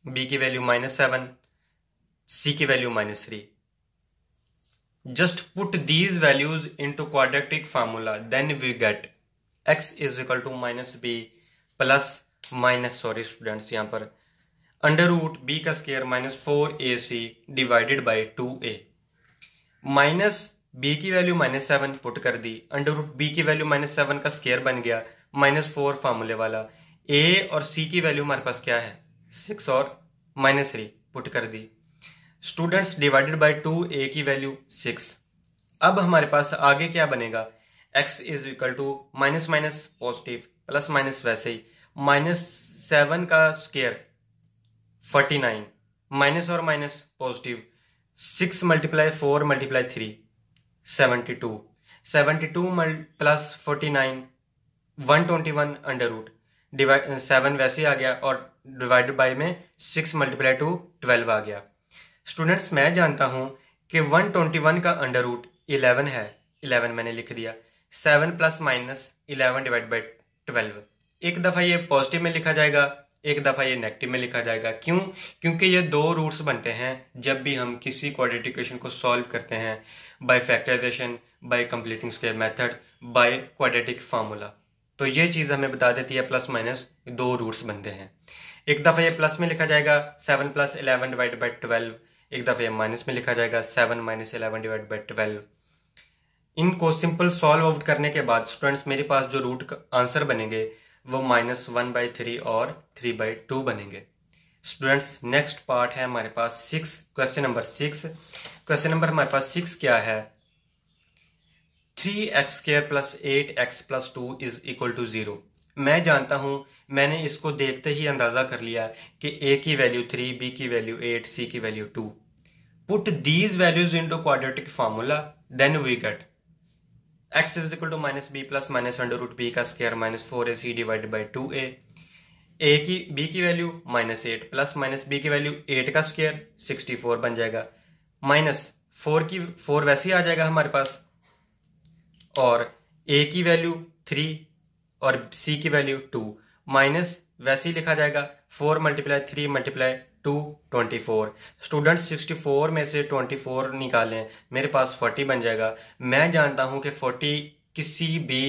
b की वैल्यू -7, c की value -3। Just put these values into quadratic formula, then we get x is equal to -b plus minus, sorry students, यहाँ पर अंडर रूट b का square -4ac divided by 2a। Minus b की value -7 put कर दी, under root b की value -7 का square बन गया, -4 फार्मूले वाला। a और c की वैल्यू हमारे पास क्या है, 6 और -3 पुट कर दी। स्टूडेंट्स, डिवाइडेड बाय 2a की वैल्यू 6। अब हमारे पास आगे क्या बनेगा, x is equal to minus minus positive plus minus वैसे ही, -7 का स्क्वायर 49, माइनस और माइनस पॉजिटिव, 6 मल्टीप्लाई 4 मल्टीप्लाई 3 72, 72 प्लस 49 121 अंडर रूट, डिवाइड 7 वैसे आ गया और डिवाइडेड बाय में 6 मल्टीप्लाई 2 12 आ गया। स्टूडेंट्स, मैं जानता हूं कि 121 का अंडर रूट 11 है, 11 मैंने लिख दिया, 7 प्लस माइनस 11 डिवाइड बाई 12। एक दफ़ा ये पॉजिटिव में लिखा जाएगा, एक दफ़ा ये नेगेटिव में लिखा जाएगा। क्यों? क्योंकि ये 2 रूट्स बनते हैं जब भी हम किसी क्वाड्रेटिक इक्वेशन को सॉल्व करते हैं, by factorisation, by completing square method, by quadratic formula. तो ये चीज़ हमें बता देती है प्लस माइनस दो रूट्स बनते हैं। एक दफ़ा ये प्लस में लिखा जाएगा 7 + 11 डिवाइड बाई 12, एक दफ़ा ये माइनस में लिखा जाएगा 7 - 11 डिवाइड बाई 12। इनको सिंपल सॉल्व आउट करने के बाद स्टूडेंट्स मेरे पास जो रूट का आंसर बनेंगे वो -1/3 और 3/2 बनेंगे। स्टूडेंट्स नेक्स्ट पार्ट है हमारे पास 6, क्वेश्चन नंबर 6। क्वेश्चन नंबर हमारे पास 6 क्या है? 3x² + 8x + 2 = 0। मैं जानता हूं, मैंने इसको देखते ही अंदाजा कर लिया कि a की वैल्यू 3, b की वैल्यू 8, c की value 2। Put these values into quadratic formula, then we get x = -b + -√b² - 4ac divided by 2a। b की वैल्यू -8 + -b की वैल्यू 8² 64 बन जाएगा। -4 वैसे ही आ जाएगा हमारे पास, और a की वैल्यू 3 और c की वैल्यू 2, माइनस वैसे ही लिखा जाएगा 4 × 3 × 2 24। स्टूडेंट्स 64 में से 24 निकालें, मेरे पास 40 बन जाएगा। मैं जानता हूं कि 40 किसी भी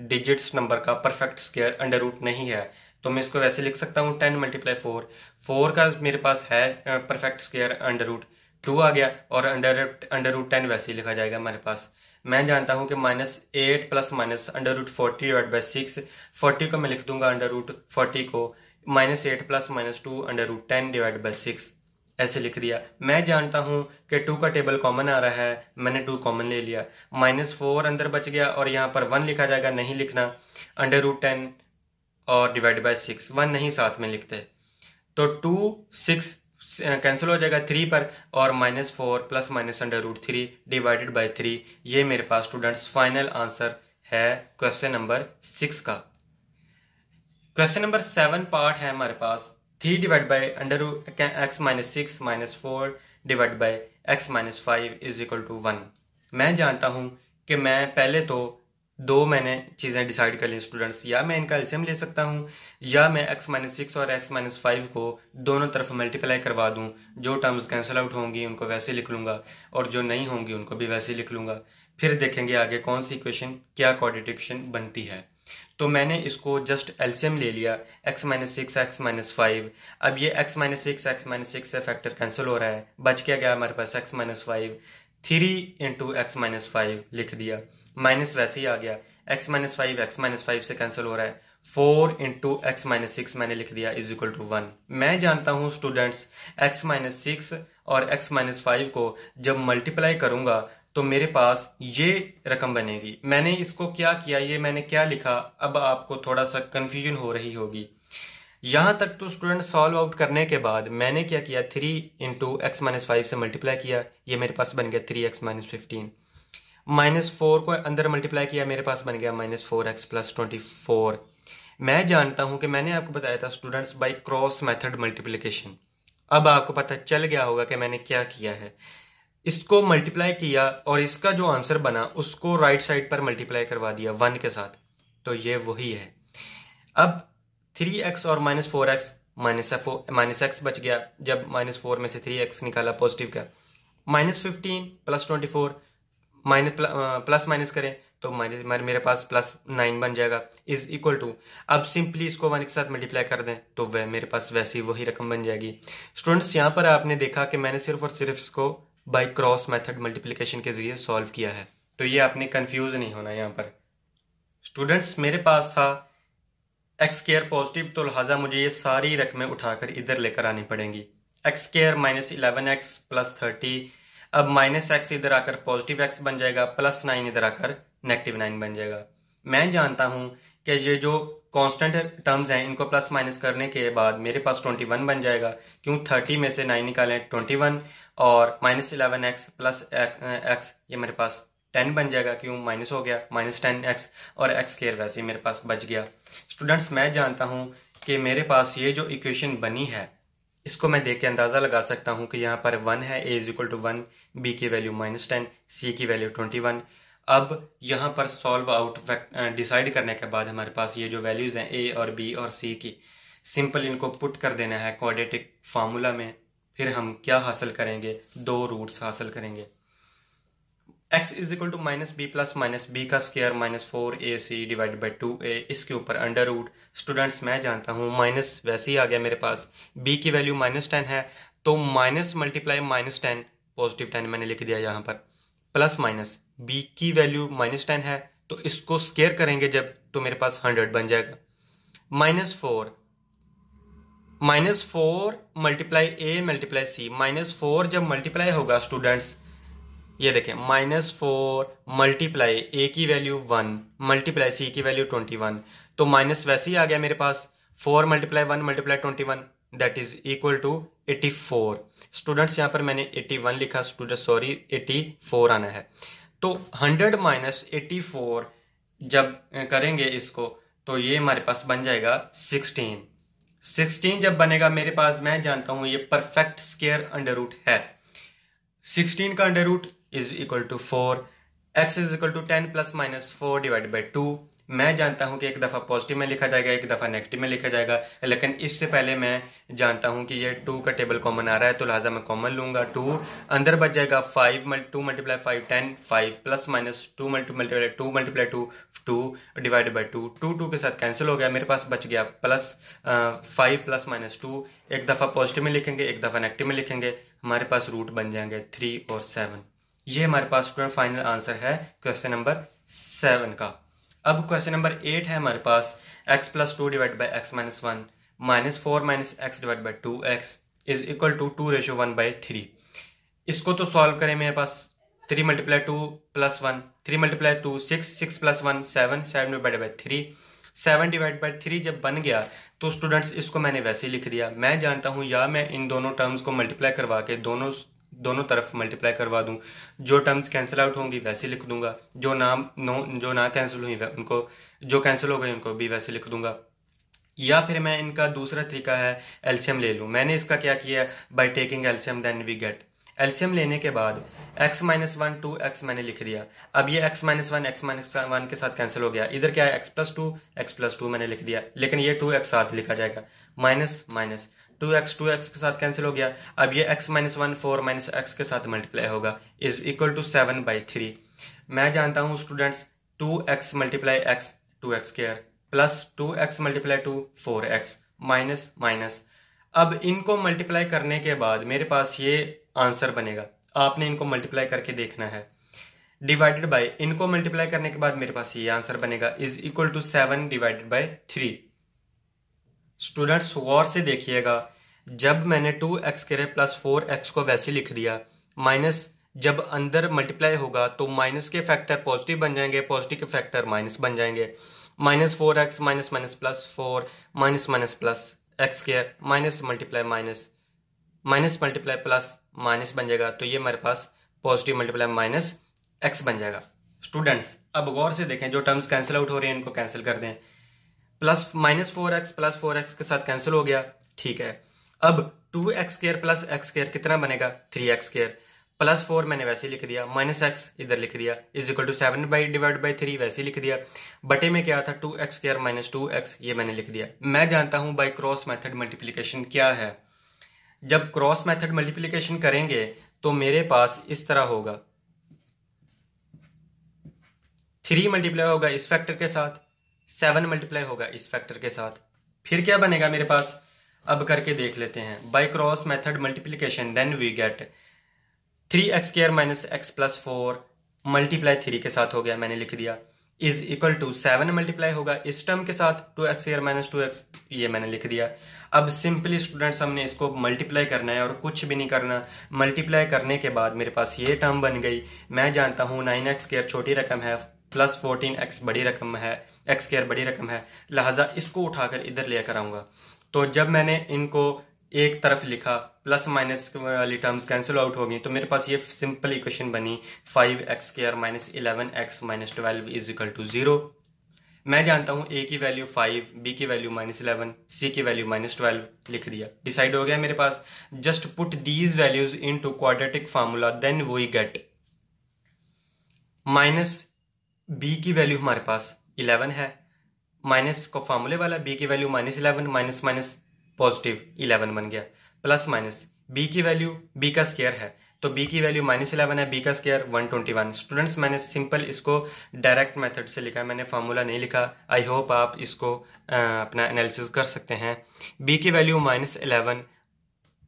डिजिट्स नंबर का परफेक्ट स्क्वायर अंडर रूट नहीं है, तो मैं इसको वैसे लिख सकता हूँ 10 × 4। 4 का मेरे पास है परफेक्ट स्क्वायर अंडर रूट 2 आ गया, और अंडर रूट 10 वैसे ही लिखा जाएगा हमारे पास। मैं जानता हूं कि -8 + √40 डिवाइड बाई 6, 40 को मैं लिख दूंगा √40 को -8 + -2 √10 डिवाइड बाई 6, ऐसे लिख दिया। मैं जानता हूं कि 2 का टेबल कॉमन आ रहा है, मैंने 2 कॉमन ले लिया। -4 अंदर बच गया, और यहाँ पर 1 लिखा जाएगा, नहीं लिखना, √10 और डिवाइड बाई 6, 1 नहीं साथ में लिखते, तो 2 6 कैंसिल हो जाएगा 3 पर, और -4 + √3 डिवाइडेड बाई 3। ये मेरे पास स्टूडेंट्स फाइनल आंसर है क्वेश्चन नंबर 6 का। क्वेश्चन नंबर 7 पार्ट है हमारे पास 3 divide by x - 6 - 4 divide by x - 5 = 1। मैं जानता हूं कि मैं पहले तो दो मैंने चीज़ें डिसाइड कर ली स्टूडेंट्स, या मैं इनका एलसीएम ले सकता हूं, या मैं x - 6 और x - 5 को दोनों तरफ मल्टीप्लाई करवा दूं। जो टर्म्स कैंसिल आउट होंगी उनको वैसे लिख लूंगा, और जो नहीं होंगी उनको भी वैसे लिख लूंगा। फिर देखेंगे आगे कौन सी इक्वेशन क्या क्वाड्रेटिक इक्वेशन बनती है। तो मैंने इसको जस्ट एलसीएम ले लिया, x - 6 x - 5। अब ये x - 6 x - 6 से फैक्टर कैंसिल हो रहा है, बच क्या गया हमारे पास x - 5, 3 × x - 5 लिख दिया, माइनस वैसे ही आ गया, x - 5 से कैंसिल हो रहा है, 4 × x - 6 मैंने लिख दिया = 1। मैं जानता हूं स्टूडेंट्स x - 6 और x - 5 को जब मल्टीप्लाई करूंगा तो मेरे पास ये रकम बनेगी। मैंने इसको क्या किया, ये मैंने क्या लिखा, अब आपको थोड़ा सा कंफ्यूजन हो रही होगी। यहाँ तक तो स्टूडेंट सॉल्व आउट करने के बाद मैंने क्या किया, 3 × x - 5 से मल्टीप्लाई किया, ये मेरे पास बन गया 3x - 15। -4 को अंदर मल्टीप्लाई किया, मेरे पास बन गया -4x + 24। मैं जानता हूं कि मैंने आपको बताया था students bye cross method multiplication. अब आपको पता चल गया होगा कि मैंने क्या किया है। इसको मल्टीप्लाई किया और इसका जो आंसर बना उसको राइट साइड पर मल्टीप्लाई करवा दिया 1 के साथ, तो ये वही है। अब 3x और -4x -x बच गया, जब -4 में से 3x निकाला पॉजिटिव का, -15 + 24 प्लस माइनस करें तो मेरे पास +9 बन जाएगा = अब सिंपली इसको 1 के साथ मल्टीप्लाई कर दें तो वह मेरे पास वैसी वही रकम बन जाएगी। स्टूडेंट्स यहाँ पर आपने देखा कि मैंने सिर्फ और सिर्फ इसको बाय क्रॉस मेथड मल्टीप्लिकेशन के जरिए सॉल्व किया है, तो ये आपने कंफ्यूज नहीं होना। यहाँ पर स्टूडेंट्स मेरे पास था x² पॉजिटिव, तो लिहाजा मुझे ये सारी रकमें उठाकर इधर लेकर आनी पड़ेंगी। x² -11x + 30, अब -x इधर आकर पॉजिटिव x बन जाएगा, +9 इधर आकर -9 बन जाएगा। मैं जानता हूं कि ये जो कांस्टेंट टर्म्स हैं इनको प्लस माइनस करने के बाद मेरे पास 21 बन जाएगा, क्यों 30 में से 9 निकालें 21, और -11x + x ये मेरे पास 10 बन जाएगा, क्यों माइनस हो गया -10x, और x² वैसे ही मेरे पास बच गया। स्टूडेंट्स मैं जानता हूं कि मेरे पास ये जो इक्वेशन बनी है इसको मैं देख के अंदाज़ा लगा सकता हूं कि यहाँ पर 1 है, a = 1, b की वैल्यू -10, c की वैल्यू 21। अब यहाँ पर सॉल्व आउट डिसाइड करने के बाद हमारे पास ये जो वैल्यूज़ हैं a और b और c की, सिंपल इनको पुट कर देना है क्वाड्रेटिक फार्मूला में। फिर हम क्या हासिल करेंगे, 2 रूट्स हासिल करेंगे। x is equal to minus b plus minus b का square minus 4ac divide by 2a, इसके ऊपर अंडर रूट। स्टूडेंट्स मैं जानता हूँ माइनस वैसे ही आ गया मेरे पास, b की वैल्यू -10 है तो माइनस मल्टीप्लाई -10, पॉजिटिव 10 मैंने लिख दिया यहाँ पर, प्लस माइनस b की वैल्यू -10 है तो इसको स्क्वायर करेंगे जब तो मेरे पास 100 बन जाएगा। -4 मल्टीप्लाई a मल्टीप्लाई c, -4 जब मल्टीप्लाई होगा स्टूडेंट्स, ये देखें -4 मल्टीप्लाई a की वैल्यू 1 मल्टीप्लाई c की वैल्यू 21, तो माइनस वैसे ही आ गया मेरे पास, 4 multiply 1 multiply 21 that is equal to 84। Students यहाँ पर मैंने 81 लिखा, स्टूडेंट सॉरी 84 आना है। तो 100 माइनस 84 जब करेंगे इसको तो ये हमारे पास बन जाएगा 16 जब बनेगा मेरे पास, मैं जानता हूं ये परफेक्ट स्क्वायर अंडर रूट है। 16 का under root is equal to 4, x is equal to 10 plus minus 4 divide by 2। मैं जानता हूं कि एक दफ़ा पॉजिटिव में लिखा जाएगा, एक दफ़ा नेगेटिव में लिखा जाएगा, लेकिन इससे पहले मैं जानता हूं कि ये 2 का टेबल कॉमन आ रहा है तो लिहाजा मैं कॉमन लूंगा। 2 अंदर बच जाएगा 2 multiply 5 10, 5 plus minus 2 multiply 2 divide by 2, 2 के साथ कैंसिल हो गया, मेरे पास बच गया प्लस 5 प्लस माइनस 2। एक दफ़ा पॉजिटिव में लिखेंगे, एक दफ़ा नेगेटिव में लिखेंगे, हमारे पास रूट बन जाएंगे 3 और 7। ये हमारे पास स्टूडेंट फाइनल आंसर है क्वेश्चन नंबर 7 का। अब क्वेश्चन नंबर 8 है हमारे पास, x plus 2 divide by x minus 1 minus 4 minus x divide by 2x is equal to 2:1/3। इसको तो सॉल्व करें, मेरे पास 3 multiply 2 plus 1, 3 multiply 2 6, 6 plus 1 7, 7 divide by 3, 7 divide by 3 जब बन गया तो स्टूडेंट्स इसको मैंने वैसे ही लिख दिया। मैं जानता हूँ या मैं इन दोनों टर्म्स को मल्टीप्लाई करवा के दोनों तरफ मल्टीप्लाई करवा दूं, जो टर्म्स कैंसिल आउट होंगी वैसे लिख दूंगा, जो ना कैंसिल हुई उनको, जो कैंसिल हो गई उनको भी वैसे लिख दूंगा। या फिर मैं इनका दूसरा तरीका है एलसीएम ले लूं। मैंने इसका क्या किया, by taking LCM then we get. LCM लेने के बाद x माइनस 1 2x मैंने लिख दिया। अब ये x माइनस 1 के साथ कैंसिल हो गया, इधर क्या है x प्लस 2 मैंने लिख दिया, लेकिन ये 2x साथ लिखा जाएगा, माइनस माइनस 2x के साथ कैंसिल हो गया। अब ये x माइनस 1 4 माइनस x के साथ मल्टीप्लाई होगा इज इक्वल टू 7/3। मैं जानता हूँ students 2x multiply x 2x square plus 2x multiply 2 4x minus minus. अब इनको मल्टीप्लाई करने के बाद मेरे पास ये आंसर बनेगा, आपने इनको मल्टीप्लाई करके देखना है, डिवाइडेड बाय इनको मल्टीप्लाई करने के बाद मेरे पास ये आंसर बनेगा is equal to 7 divided by 3। Students गौर से देखिएगा, जब मैंने 2x करे प्लस 4x को वैसे लिख दिया, माइनस जब अंदर मल्टीप्लाई होगा तो माइनस के फैक्टर पॉजिटिव बन जाएंगे, पॉजिटिव के फैक्टर माइनस बन जाएंगे, minus 4x minus minus plus 4 minus minus plus x square minus multiply plus minus बन जाएगा, तो ये हमारे पास पॉजिटिव मल्टीप्लाई माइनस एक्स बन जाएगा। स्टूडेंट्स अब गौर से देखें, जो टर्म्स कैंसिल आउट हो रहे हैं इनको कैंसिल कर दें, plus minus 4x plus 4x के साथ कैंसिल हो गया, ठीक है। अब 2x square plus x square कितना बनेगा, 3x स्क्वायर प्लस 4 मैंने वैसे लिख दिया, माइनस x इधर लिख दिया is equal to 7 divide by 3 वैसे लिख दिया, बटे में क्या था 2x स्क्वायर माइनस 2x ये मैंने लिख दिया। मैं जानता हूं बाय क्रॉस मेथड मल्टीप्लिकेशन क्या है। जब क्रॉस मेथड मल्टीप्लिकेशन करेंगे तो मेरे पास इस तरह होगा, 3 मल्टीप्लाई होगा इस फैक्टर के साथ, 7 मल्टीप्लाई होगा इस फैक्टर के साथ, फिर क्या बनेगा मेरे पास, अब करके देख लेते हैं। By cross method multiplication then we get 3x square minus x plus 4 multiply 3 के साथ हो गया, मैंने लिख दिया इज इक्वल टू 7 मल्टीप्लाई होगा इस टर्म के साथ 2x स्क्वायर माइनस 2x ये मैंने लिख दिया। अब सिंपली स्टूडेंट्स हमने इसको मल्टीप्लाई करना है और कुछ भी नहीं करना। मल्टीप्लाई करने के बाद मेरे पास ये टर्म बन गई। मैं जानता हूँ 9x स्क्वायर छोटी रकम है प्लस 14x बड़ी रकम है, x स्क्वायर बड़ी रकम है, लिहाजा इसको उठाकर इधर लेकर आऊंगा। तो जब मैंने इनको एक तरफ लिखा, प्लस माइनस वाली टर्म्स कैंसिल आउट हो गई, तो मेरे पास ये सिंपल इक्वेशन बनी 5x square minus 11x minus 12 is equal to 0। मैं जानता हूँ a की वैल्यू 5, b की वैल्यू -11, c की वैल्यू -12 लिख दिया, डिसाइड हो गया मेरे पास। Just put these values into quadratic formula then we get minus b की वैल्यू हमारे पास 11 है, माइनस को फार्मूले वाला, b की वैल्यू -11 माइनस माइनस पॉजिटिव 11 बन गया, प्लस माइनस b की वैल्यू b का स्क्वायर है तो b की वैल्यू -11 है, b का स्क्वायर 121। स्टूडेंट्स मैंने सिंपल इसको डायरेक्ट मेथड से लिखा है, मैंने फार्मूला नहीं लिखा। आई होप आप इसको अपना एनालिसिस कर सकते हैं। b की वैल्यू -11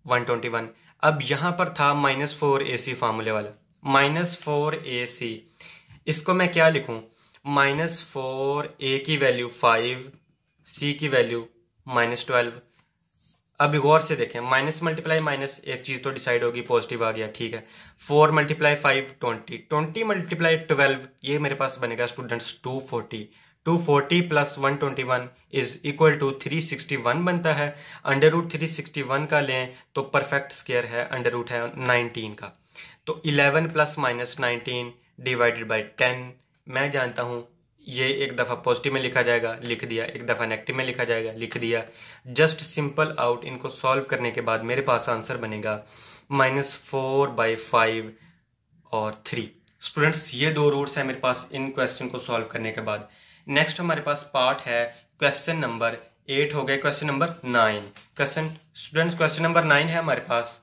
121। अब यहाँ पर था -4ac फार्मूले वाला, -4ac, इसको मैं क्या लिखूं? -4a की वैल्यू 5, c की वैल्यू -12। अब गौर से देखें, माइनस मल्टीप्लाई माइनस, एक चीज तो डिसाइड होगी, पॉजिटिव आ गया, ठीक है। 4 × 5 20, 20 × 12, ये मेरे पास बनेगा students 240। 240 plus 121 is equal to 361 बनता है। √361 का लें तो परफेक्ट स्क्वायर है, अंडर रूट है 19 का। तो 11 ± 19 डिवाइडेड बाई 10, मैं जानता हूं ये एक दफ़ा पॉजिटिव में लिखा जाएगा, लिख दिया, एक दफ़ा नेगेटिव में लिखा जाएगा, लिख दिया। जस्ट सिंपल आउट, इनको सॉल्व करने के बाद मेरे पास आंसर बनेगा -4/5 और 3। स्टूडेंट्स ये दो रूट्स हैं मेरे पास इन क्वेश्चन को सॉल्व करने के बाद। नेक्स्ट हमारे पास पार्ट है क्वेश्चन नंबर 8 हो गए, क्वेश्चन नंबर 9। क्वेश्चन नंबर 9 है हमारे पास,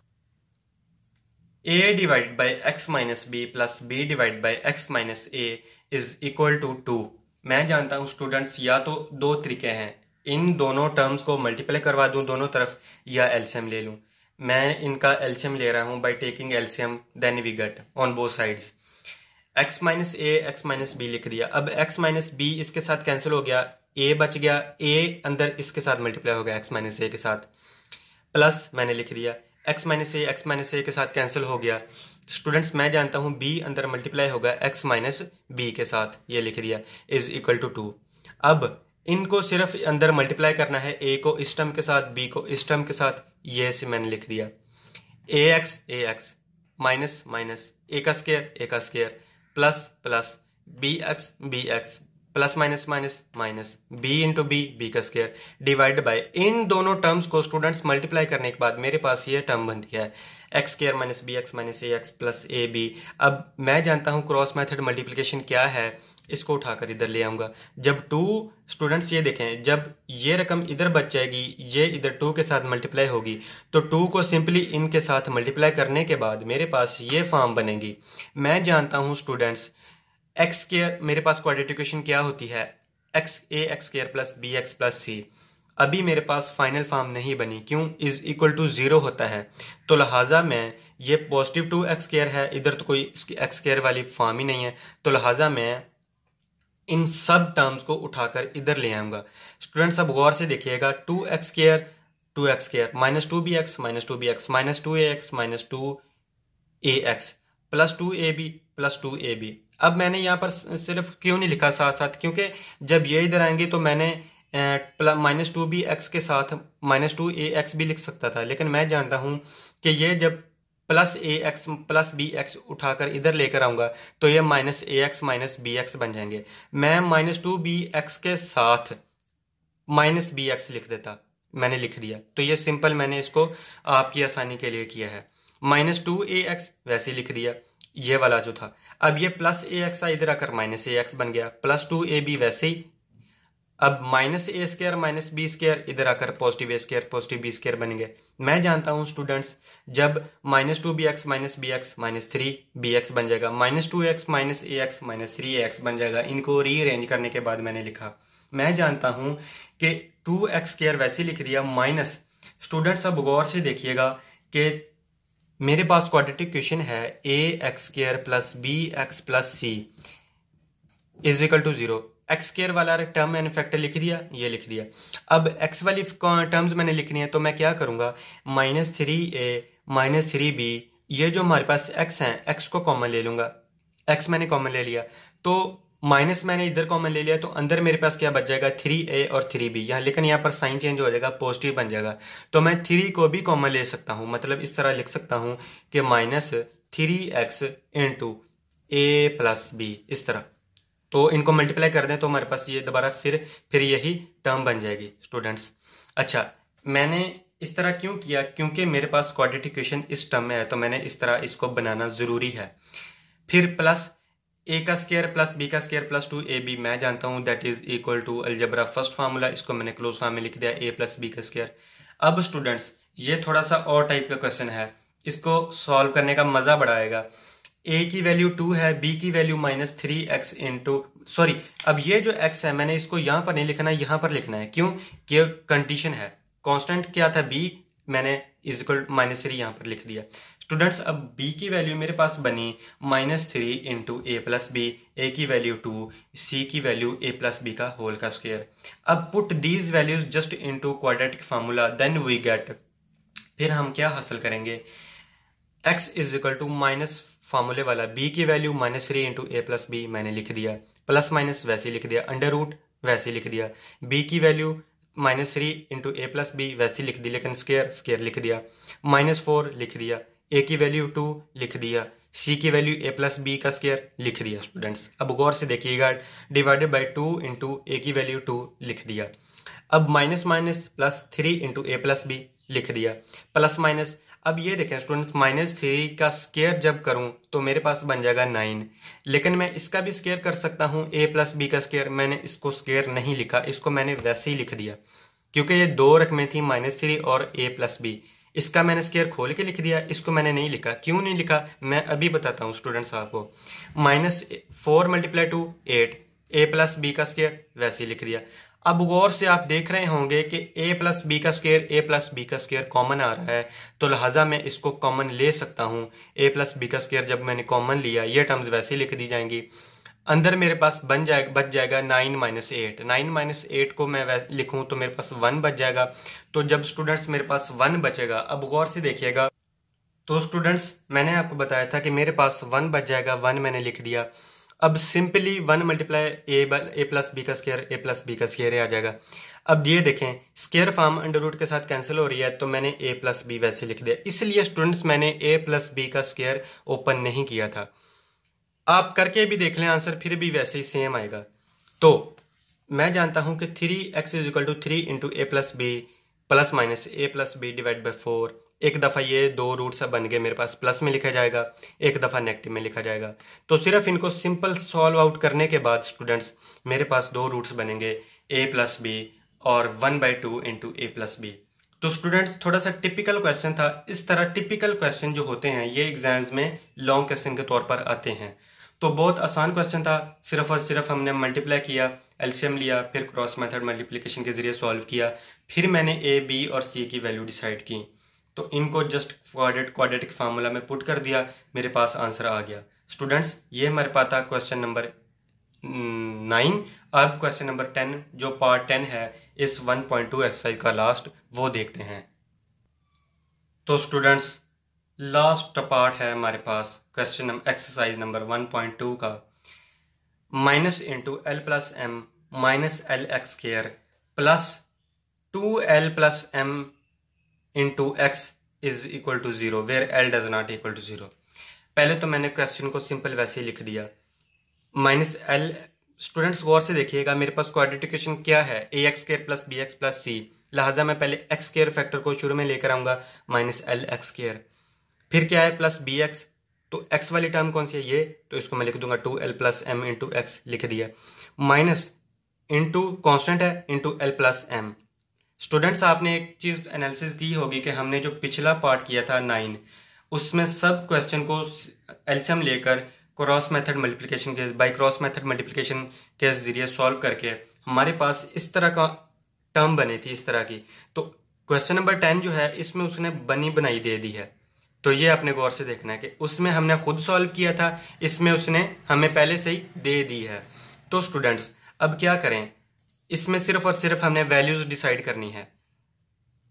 a divided by x minus b plus b divide by x minus a is equal to 2। मैं जानता हूं स्टूडेंट्स, या तो दो तरीके हैं, इन दोनों टर्म्स को मल्टीप्लाई करवा दूं दोनों तरफ, या एलसीएम ले लूं। मैं इनका एलसीएम ले रहा हूं by taking LCM, then we get on both sides. x minus a x minus b लिख दिया। अब x माइनस b इसके साथ कैंसिल हो गया, a बच गया, a अंदर इसके साथ मल्टीप्लाई हो गया x माइनस a के साथ, प्लस मैंने लिख दिया x माइनस ए के साथ कैंसिल हो गया। स्टूडेंट्स मैं जानता हूं b अंदर मल्टीप्लाई होगा x माइनस बी के साथ, ये लिख दिया, इज इक्वल टू 2। अब इनको सिर्फ अंदर मल्टीप्लाई करना है, a को इस टर्म के साथ, b को इस टर्म के साथ, ये से मैंने लिख दिया ax माइनस माइनस a का square plus plus bx plus minus minus minus b into b का स्क्वायर डिवाइड बाय, इन दोनों टर्म्स को स्टूडेंट्स मल्टीप्लाई करने के बाद मेरे पास ये टर्म बनती है x² minus b x minus a x plus a b. अब मैं जानता हूं क्रॉस मेथड मल्टीप्लिकेशन क्या है, इसको उठाकर इधर ले आऊंगा। जब 2, स्टूडेंट्स ये देखें, जब ये रकम इधर बच जाएगी, ये इधर 2 के साथ मल्टीप्लाई होगी, तो 2 को सिंपली इनके साथ मल्टीप्लाई करने के बाद मेरे पास ये फॉर्म बनेगी। मैं जानता हूं स्टूडेंट्स x² मेरे पास क्वाड्रेटिक इक्वेशन क्या होती है, x² plus b x plus c. अभी मेरे पास फाइनल फॉर्म नहीं बनी, क्यों? इज इक्वल टू 0 होता है, तो लिहाजा मैं, ये पॉजिटिव 2x² है, इधर तो कोई x² वाली फॉर्म ही नहीं है, तो लिहाजा मैं इन सब टर्म्स को उठाकर इधर ले आऊंगा। स्टूडेंट्स अब गौर से देखिएगा, 2x² minus 2bx minus 2bx minus 2ax minus 2ax plus 2ab plus 2ab। अब मैंने यहाँ पर सिर्फ क्यों नहीं लिखा साथ साथ, क्योंकि जब ये इधर आएंगे तो मैंने माइनस 2bx के साथ माइनस 2ax भी लिख सकता था, लेकिन मैं जानता हूं कि ये जब प्लस ax प्लस bx उठाकर इधर लेकर आऊंगा तो ये माइनस ax माइनस bx बन जाएंगे। मैं माइनस 2bx के साथ माइनस bx लिख देता, मैंने लिख दिया, तो ये सिंपल मैंने इसको आपकी आसानी के लिए किया है। माइनस 2ax वैसे लिख दिया, ये वाला जो था। अब ये प्लस ax था, इधर आकर माइनस ax बन गया, प्लस 2ab वैसे ही। अब माइनस a² माइनस b², इधर आकर पॉजिटिव a² पॉजिटिव b² बनेंगे। मैं जानता हूं स्टूडेंट्स, जब minus 2bx minus bx minus 3bx बन जाएगा, minus 2x minus ax minus 3ax बन जाएगा। इनको रीअरेंज करने के बाद मैंने लिखा, मैं जानता हूं कि 2x² वैसे लिख दिया माइनस। स्टूडेंट्स अब गौर से देखिएगा कि मेरे पास क्वाड्रेटिक इक्वेशन है ax² plus bx plus c is equal to 0। x² वाला टर्म मैंने फैक्टर लिख दिया, ये लिख दिया। अब x वाली टर्म्स मैंने लिखनी है, तो मैं क्या करूंगा, -3a माइनस 3b, ये जो हमारे पास x है, x को कॉमन ले लूंगा, x मैंने कॉमन ले लिया, तो माइनस मैंने इधर कॉमन ले लिया, तो अंदर मेरे पास क्या बच जाएगा, 3a और 3b यहाँ, लेकिन यहाँ पर साइन चेंज हो जाएगा, पॉजिटिव बन जाएगा, तो मैं 3 को भी कॉमन ले सकता हूँ। मतलब इस तरह लिख सकता हूँ कि -3x into a plus b, इस तरह। तो इनको मल्टीप्लाई कर दें तो हमारे पास ये दोबारा फिर यही टर्म बन जाएगी स्टूडेंट्स। अच्छा, मैंने इस तरह क्यों किया, क्योंकि मेरे पास क्वाड्रेटिक इक्वेशन इस टर्म में है, तो मैंने इस तरह इसको बनाना जरूरी है। फिर plus a² plus b² plus 2ab, मैं जानता हूं that is equal to algebra first formula, इसको मैंने क्लोज फॉर्म में लिख दिया a प्लस b²। अब स्टूडेंट्स ये थोड़ा सा और टाइप का क्वेश्चन है, इसको सॉल्व करने का मज़ा बड़ा आएगा। ए की वैल्यू 2 है, बी की वैल्यू -3x इंटू, सॉरी, अब ये जो x है मैंने इसको यहाँ पर नहीं लिखना है, यहाँ पर लिखना है। क्यों? कि कंडीशन है, कांस्टेंट क्या था b, मैंने इज इक्वल -3 यहाँ पर लिख दिया। स्टूडेंट्स अब b की वैल्यू मेरे पास बनी -3 into A plus B, A की वैल्यू 2, c की वैल्यू a प्लस बी का होल का स्क्वायर। अब put these values just into quadratic formula, then we get, फिर हम क्या हासिल करेंगे, x is equal to minus फार्मूले वाला b की वैल्यू -3 इंटू ए प्लस बी मैंने लिख दिया, प्लस माइनस वैसे ही लिख दिया, अंडर रूट वैसे ही लिख दिया, b की वैल्यू -3 इंटू ए प्लस बी वैसे ही लिख दी, लेकिन स्क्वायर स्क्वायर लिख दिया, -4 लिख दिया, a की वैल्यू 2 लिख दिया, c की वैल्यू a प्लस बी का स्क्वायर लिख दिया। स्टूडेंट्स अब गौर से देखिएगा, डिवाइडेड बाई 2 इंटू ए की वैल्यू 2 लिख दिया। अब माइनस माइनस +3 इंटू ए प्लस बी लिख दिया, प्लस माइनस, अब ये देखें स्टूडेंट्स, -3 का स्क्वायर जब करूं तो मेरे पास बन जाएगा 9, लेकिन मैं इसका भी स्क्वायर कर सकता हूं, a प्लस बी का स्क्वायर, मैंने इसको स्क्वायर नहीं लिखा, इसको मैंने वैसे ही लिख दिया, क्योंकि ये दो रकमें थी -3 और a प्लस बी, इसका मैंने स्क्वायर खोल के लिख दिया, इसको मैंने नहीं लिखा। क्यों नहीं लिखा मैं अभी बताता हूँ स्टूडेंट्स आपको। -4 × 2 8, a प्लस बी का स्क्वायर वैसे ही लिख दिया। अब गौर से आप देख रहे होंगे कि a प्लस बी का स्क्वायर, a प्लस बी का स्क्वायर कॉमन आ रहा है, तो लिहाजा मैं इसको कॉमन ले सकता हूँ। a प्लस बी का स्क्वायर जब मैंने कॉमन लिया, ये टर्म्स वैसे ही लिख दी जाएंगी, अंदर मेरे पास बच जाएगा 9 - 8, 9 - 8 को मैं लिखूं तो मेरे पास 1 बच जाएगा। तो जब स्टूडेंट्स मेरे पास 1 बचेगा, अब गौर से देखिएगा, तो स्टूडेंट्स मैंने आपको बताया था कि मेरे पास 1 बच जाएगा, 1 मैंने लिख दिया। अब सिंपली 1 मल्टीप्लाई ए प्लस बी का स्क्वायर, ए प्लस बी का स्क्वायर आ जाएगा। अब ये देखें स्क्वायर फॉर्म अंडर रूट के साथ कैंसिल हो रही है, तो मैंने ए प्लस बी वैसे लिख दिया। इसलिए स्टूडेंट्स मैंने ए प्लस बी का स्क्वायर ओपन नहीं किया था। आप करके भी देख लें आंसर, फिर भी वैसे ही सेम आएगा। तो मैं जानता हूं कि 3x is equal to 3 into A plus b plus minus a plus B divide by 4। एक दफ़ा ये दो रूट सब बन गए, मेरे पास प्लस में लिखा जाएगा, एक दफ़ा नेगेटिव में लिखा जाएगा। तो सिर्फ इनको सिंपल सॉल्व आउट करने के बाद स्टूडेंट्स मेरे पास दो रूट्स बनेंगे, ए प्लस बी और 1/2 इंटू ए प्लस बी। तो स्टूडेंट्स थोड़ा सा टिपिकल क्वेश्चन था। इस तरह टिपिकल क्वेश्चन जो होते हैं ये एग्जाम्स में लॉन्ग क्वेश्चन के तौर पर आते हैं। तो बहुत आसान क्वेश्चन था, सिर्फ और सिर्फ हमने मल्टीप्लाई किया, एलसीएम लिया, फिर क्रॉस मेथड मल्टीप्लिकेशन के जरिए सॉल्व किया, फिर मैंने ए बी और सी की वैल्यू डिसाइड की, तो इनको जस्ट क्वाड्रेटिक फार्मूला में पुट कर दिया, मेरे पास आंसर आ गया। स्टूडेंट्स ये हमारे पास था क्वेश्चन नंबर 9। अब क्वेश्चन नंबर 10 जो पार्ट 10 है इस 1.2 एक्सरसाइज का लास्ट, वो देखते हैं। तो स्टूडेंट्स लास्ट पार्ट है हमारे पास क्वेश्चन एक्सरसाइज नंबर 1.2 का, minus into l plus m minus l x square plus 2l plus m into x is equal to 0 where l does not equal to 0। पहले तो मैंने क्वेश्चन को simple वैसे ही लिख दिया, माइनस एल। स्टूडेंट्स गौर से देखिएगा, मेरे पास क्वाड्रेटिक इक्वेशन क्या है, a x square plus b x plus c, लिहाजा मैं पहले एक्स स्क्वायर फैक्टर को शुरू में लेकर आऊंगा, माइनस एल एक्स स्क्वायर, फिर क्या है प्लस बी एक्स, तो एक्स वाली टर्म कौन सी है ये, तो इसको मैं लिख दूंगा 2l plus m into x लिख दिया, माइनस इंटू कॉन्स्टेंट है into l plus m. Students आपने एक चीज एनालिसिस की होगी कि हमने जो पिछला पार्ट किया था 9, उसमें सब क्वेश्चन को एलसीएम लेकर क्रॉस मेथड मल्टीप्लिकेशन के बाय क्रॉस मेथड मल्टीप्लिकेशन के जरिए सॉल्व करके हमारे पास इस तरह का टर्म बनी थी, इस तरह की। तो क्वेश्चन नंबर 10 जो है इसमें उसने बनी बनाई दे दी है, तो ये अपने गौर से देखना है कि उसमें हमने खुद सॉल्व किया था, इसमें उसने हमें पहले से ही दे दी है। तो स्टूडेंट्स अब क्या करें, इसमें सिर्फ और सिर्फ हमने वैल्यूज डिसाइड करनी है।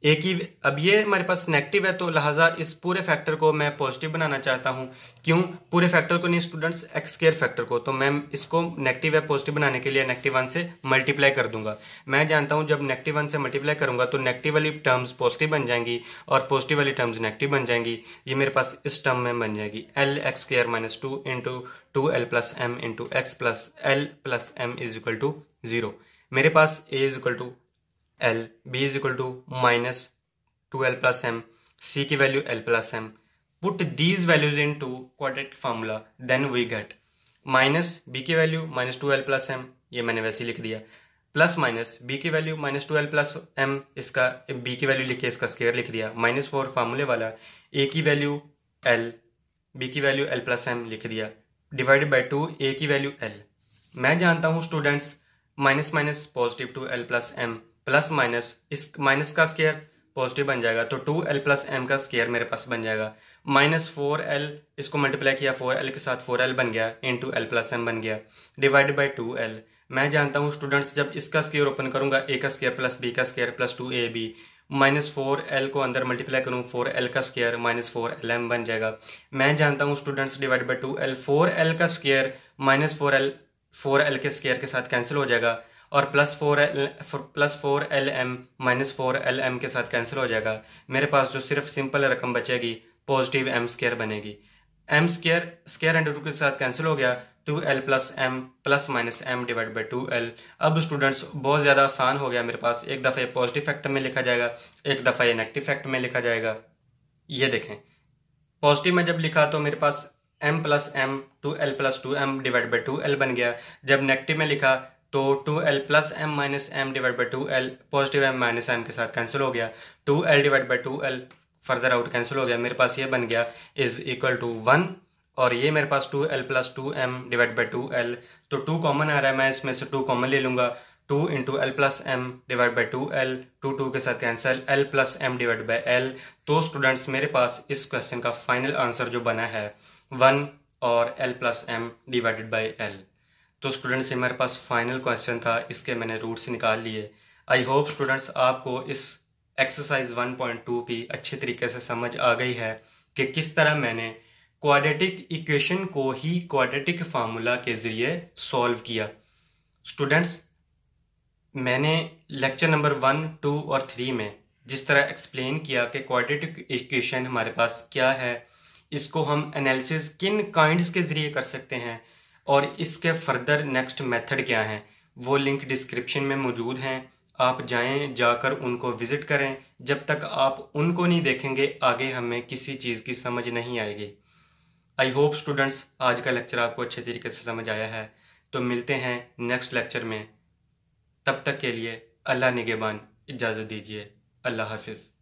एक ही, अब ये हमारे पास नेगेटिव है तो लिहाजा इस पूरे फैक्टर को मैं पॉजिटिव बनाना चाहता हूँ। क्यों पूरे फैक्टर को नहीं स्टूडेंट्स, एक्स स्क्वायर फैक्टर को, तो मैं इसको नेगेटिव या पॉजिटिव बनाने के लिए -1 से मल्टीप्लाई कर दूंगा। मैं जानता हूँ जब -1 से मल्टीप्लाई करूंगा तो नेगेटिव वाली टर्म्स पॉजिटिव बन जाएंगी और पॉजिटिव वाली टर्म्स नेगेटिव बन जाएंगी। ये मेरे पास इस टर्म में बन जाएगी l x square minus 2 into 2l plus m into x plus l plus m is equal to 0। मेरे पास a is equal to L, B is equal to minus 2l plus m, C की value l plus m. Put these values into quadratic formula, then we get minus B की value minus 2l plus m, ये मैंने वैसे लिख दिया, plus minus B की value -2l plus m, इसका b की वैल्यू लिख के इसका स्क्वायर लिख दिया, -4 फार्मूले वाला, a की वैल्यू l, b की वैल्यू l प्लस m लिख दिया, डिवाइडेड बाई 2 a की वैल्यू l। मैं जानता हूँ students minus minus positive 2l plus m plus minus इस माइनस का स्क्वायर पॉजिटिव बन जाएगा, तो 2l प्लस m का स्क्वायर मेरे पास बन जाएगा, -4l इसको मल्टीप्लाई किया 4l के साथ 4l बन गया, इंटू l प्लस m बन गया, डिवाइडेड बाई 2l। मैं जानता हूँ स्टूडेंट्स जब इसका स्क्वायर ओपन करूंगा a का स्क्वायर प्लस b का स्क्वायर प्लस 2ab, -4l को अंदर मल्टीप्लाई करूँ 4l का स्क्वायर -4lm बन जाएगा। मैं जानता हूँ students divide by 2l 4l का स्क्वायर -4l के स्क्वायर के साथ कैंसिल हो जाएगा, और प्लस 4lm -4lm के साथ कैंसिल हो जाएगा। मेरे पास जो सिर्फ सिंपल रकम बचेगी पॉजिटिव m स्क्वायर बनेगी। m स्क्वायर अंडर रूट के साथ कैंसिल हो गया, 2l plus m plus minus m divide by 2l। अब स्टूडेंट्स बहुत ज़्यादा आसान हो गया मेरे पास, एक दफ़ा पॉजिटिव फैक्टर में लिखा जाएगा, एक दफ़ा ये नेगेटिव फैक्टर में लिखा जाएगा। ये देखें पॉजिटिव में जब लिखा तो मेरे पास m plus m 2l plus 2m divide by 2l बन गया, जब नेगेटिव में लिखा तो 2l plus m minus m divide by 2l, positive m minus m के साथ कैंसिल हो गया, 2l divide by 2l further out cancel हो गया, मेरे पास ये बन गया इज इक्वल टू 1, और ये मेरे पास 2l plus 2m divide by 2l, तो 2 कॉमन आ रहा है, मैं इसमें से 2 कॉमन ले लूँगा, 2 into l plus m divide by 2l, 2 के साथ cancel, l plus m divide by l। तो स्टूडेंट्स मेरे पास इस क्वेश्चन का फाइनल आंसर जो बना है 1 और l plus m divided by l। तो स्टूडेंट्स ये मेरे पास फाइनल क्वेश्चन था, इसके मैंने रूट्स निकाल लिए। आई होप स्टूडेंट्स आपको इस एक्सरसाइज 1.2 की अच्छे तरीके से समझ आ गई है कि किस तरह मैंने क्वाड्रेटिक इक्वेशन को ही क्वाड्रेटिक फार्मूला के ज़रिए सॉल्व किया। स्टूडेंट्स मैंने लेक्चर नंबर 1, 2 और 3 में जिस तरह एक्सप्लेन किया कि क्वाड्रेटिक इक्वेशन हमारे पास क्या है, इसको हम एनालिसिस किन काइंड्स के ज़रिए कर सकते हैं, और इसके फर्दर नेक्स्ट मेथड क्या हैं, वो लिंक डिस्क्रिप्शन में मौजूद हैं। आप जाएं, जाकर उनको विज़िट करें। जब तक आप उनको नहीं देखेंगे आगे हमें किसी चीज़ की समझ नहीं आएगी। आई होप स्टूडेंट्स आज का लेक्चर आपको अच्छे तरीके से समझ आया है। तो मिलते हैं नेक्स्ट लेक्चर में, तब तक के लिए अल्लाह निगहबान, इजाज़त दीजिए। अल्लाह हाफिज़।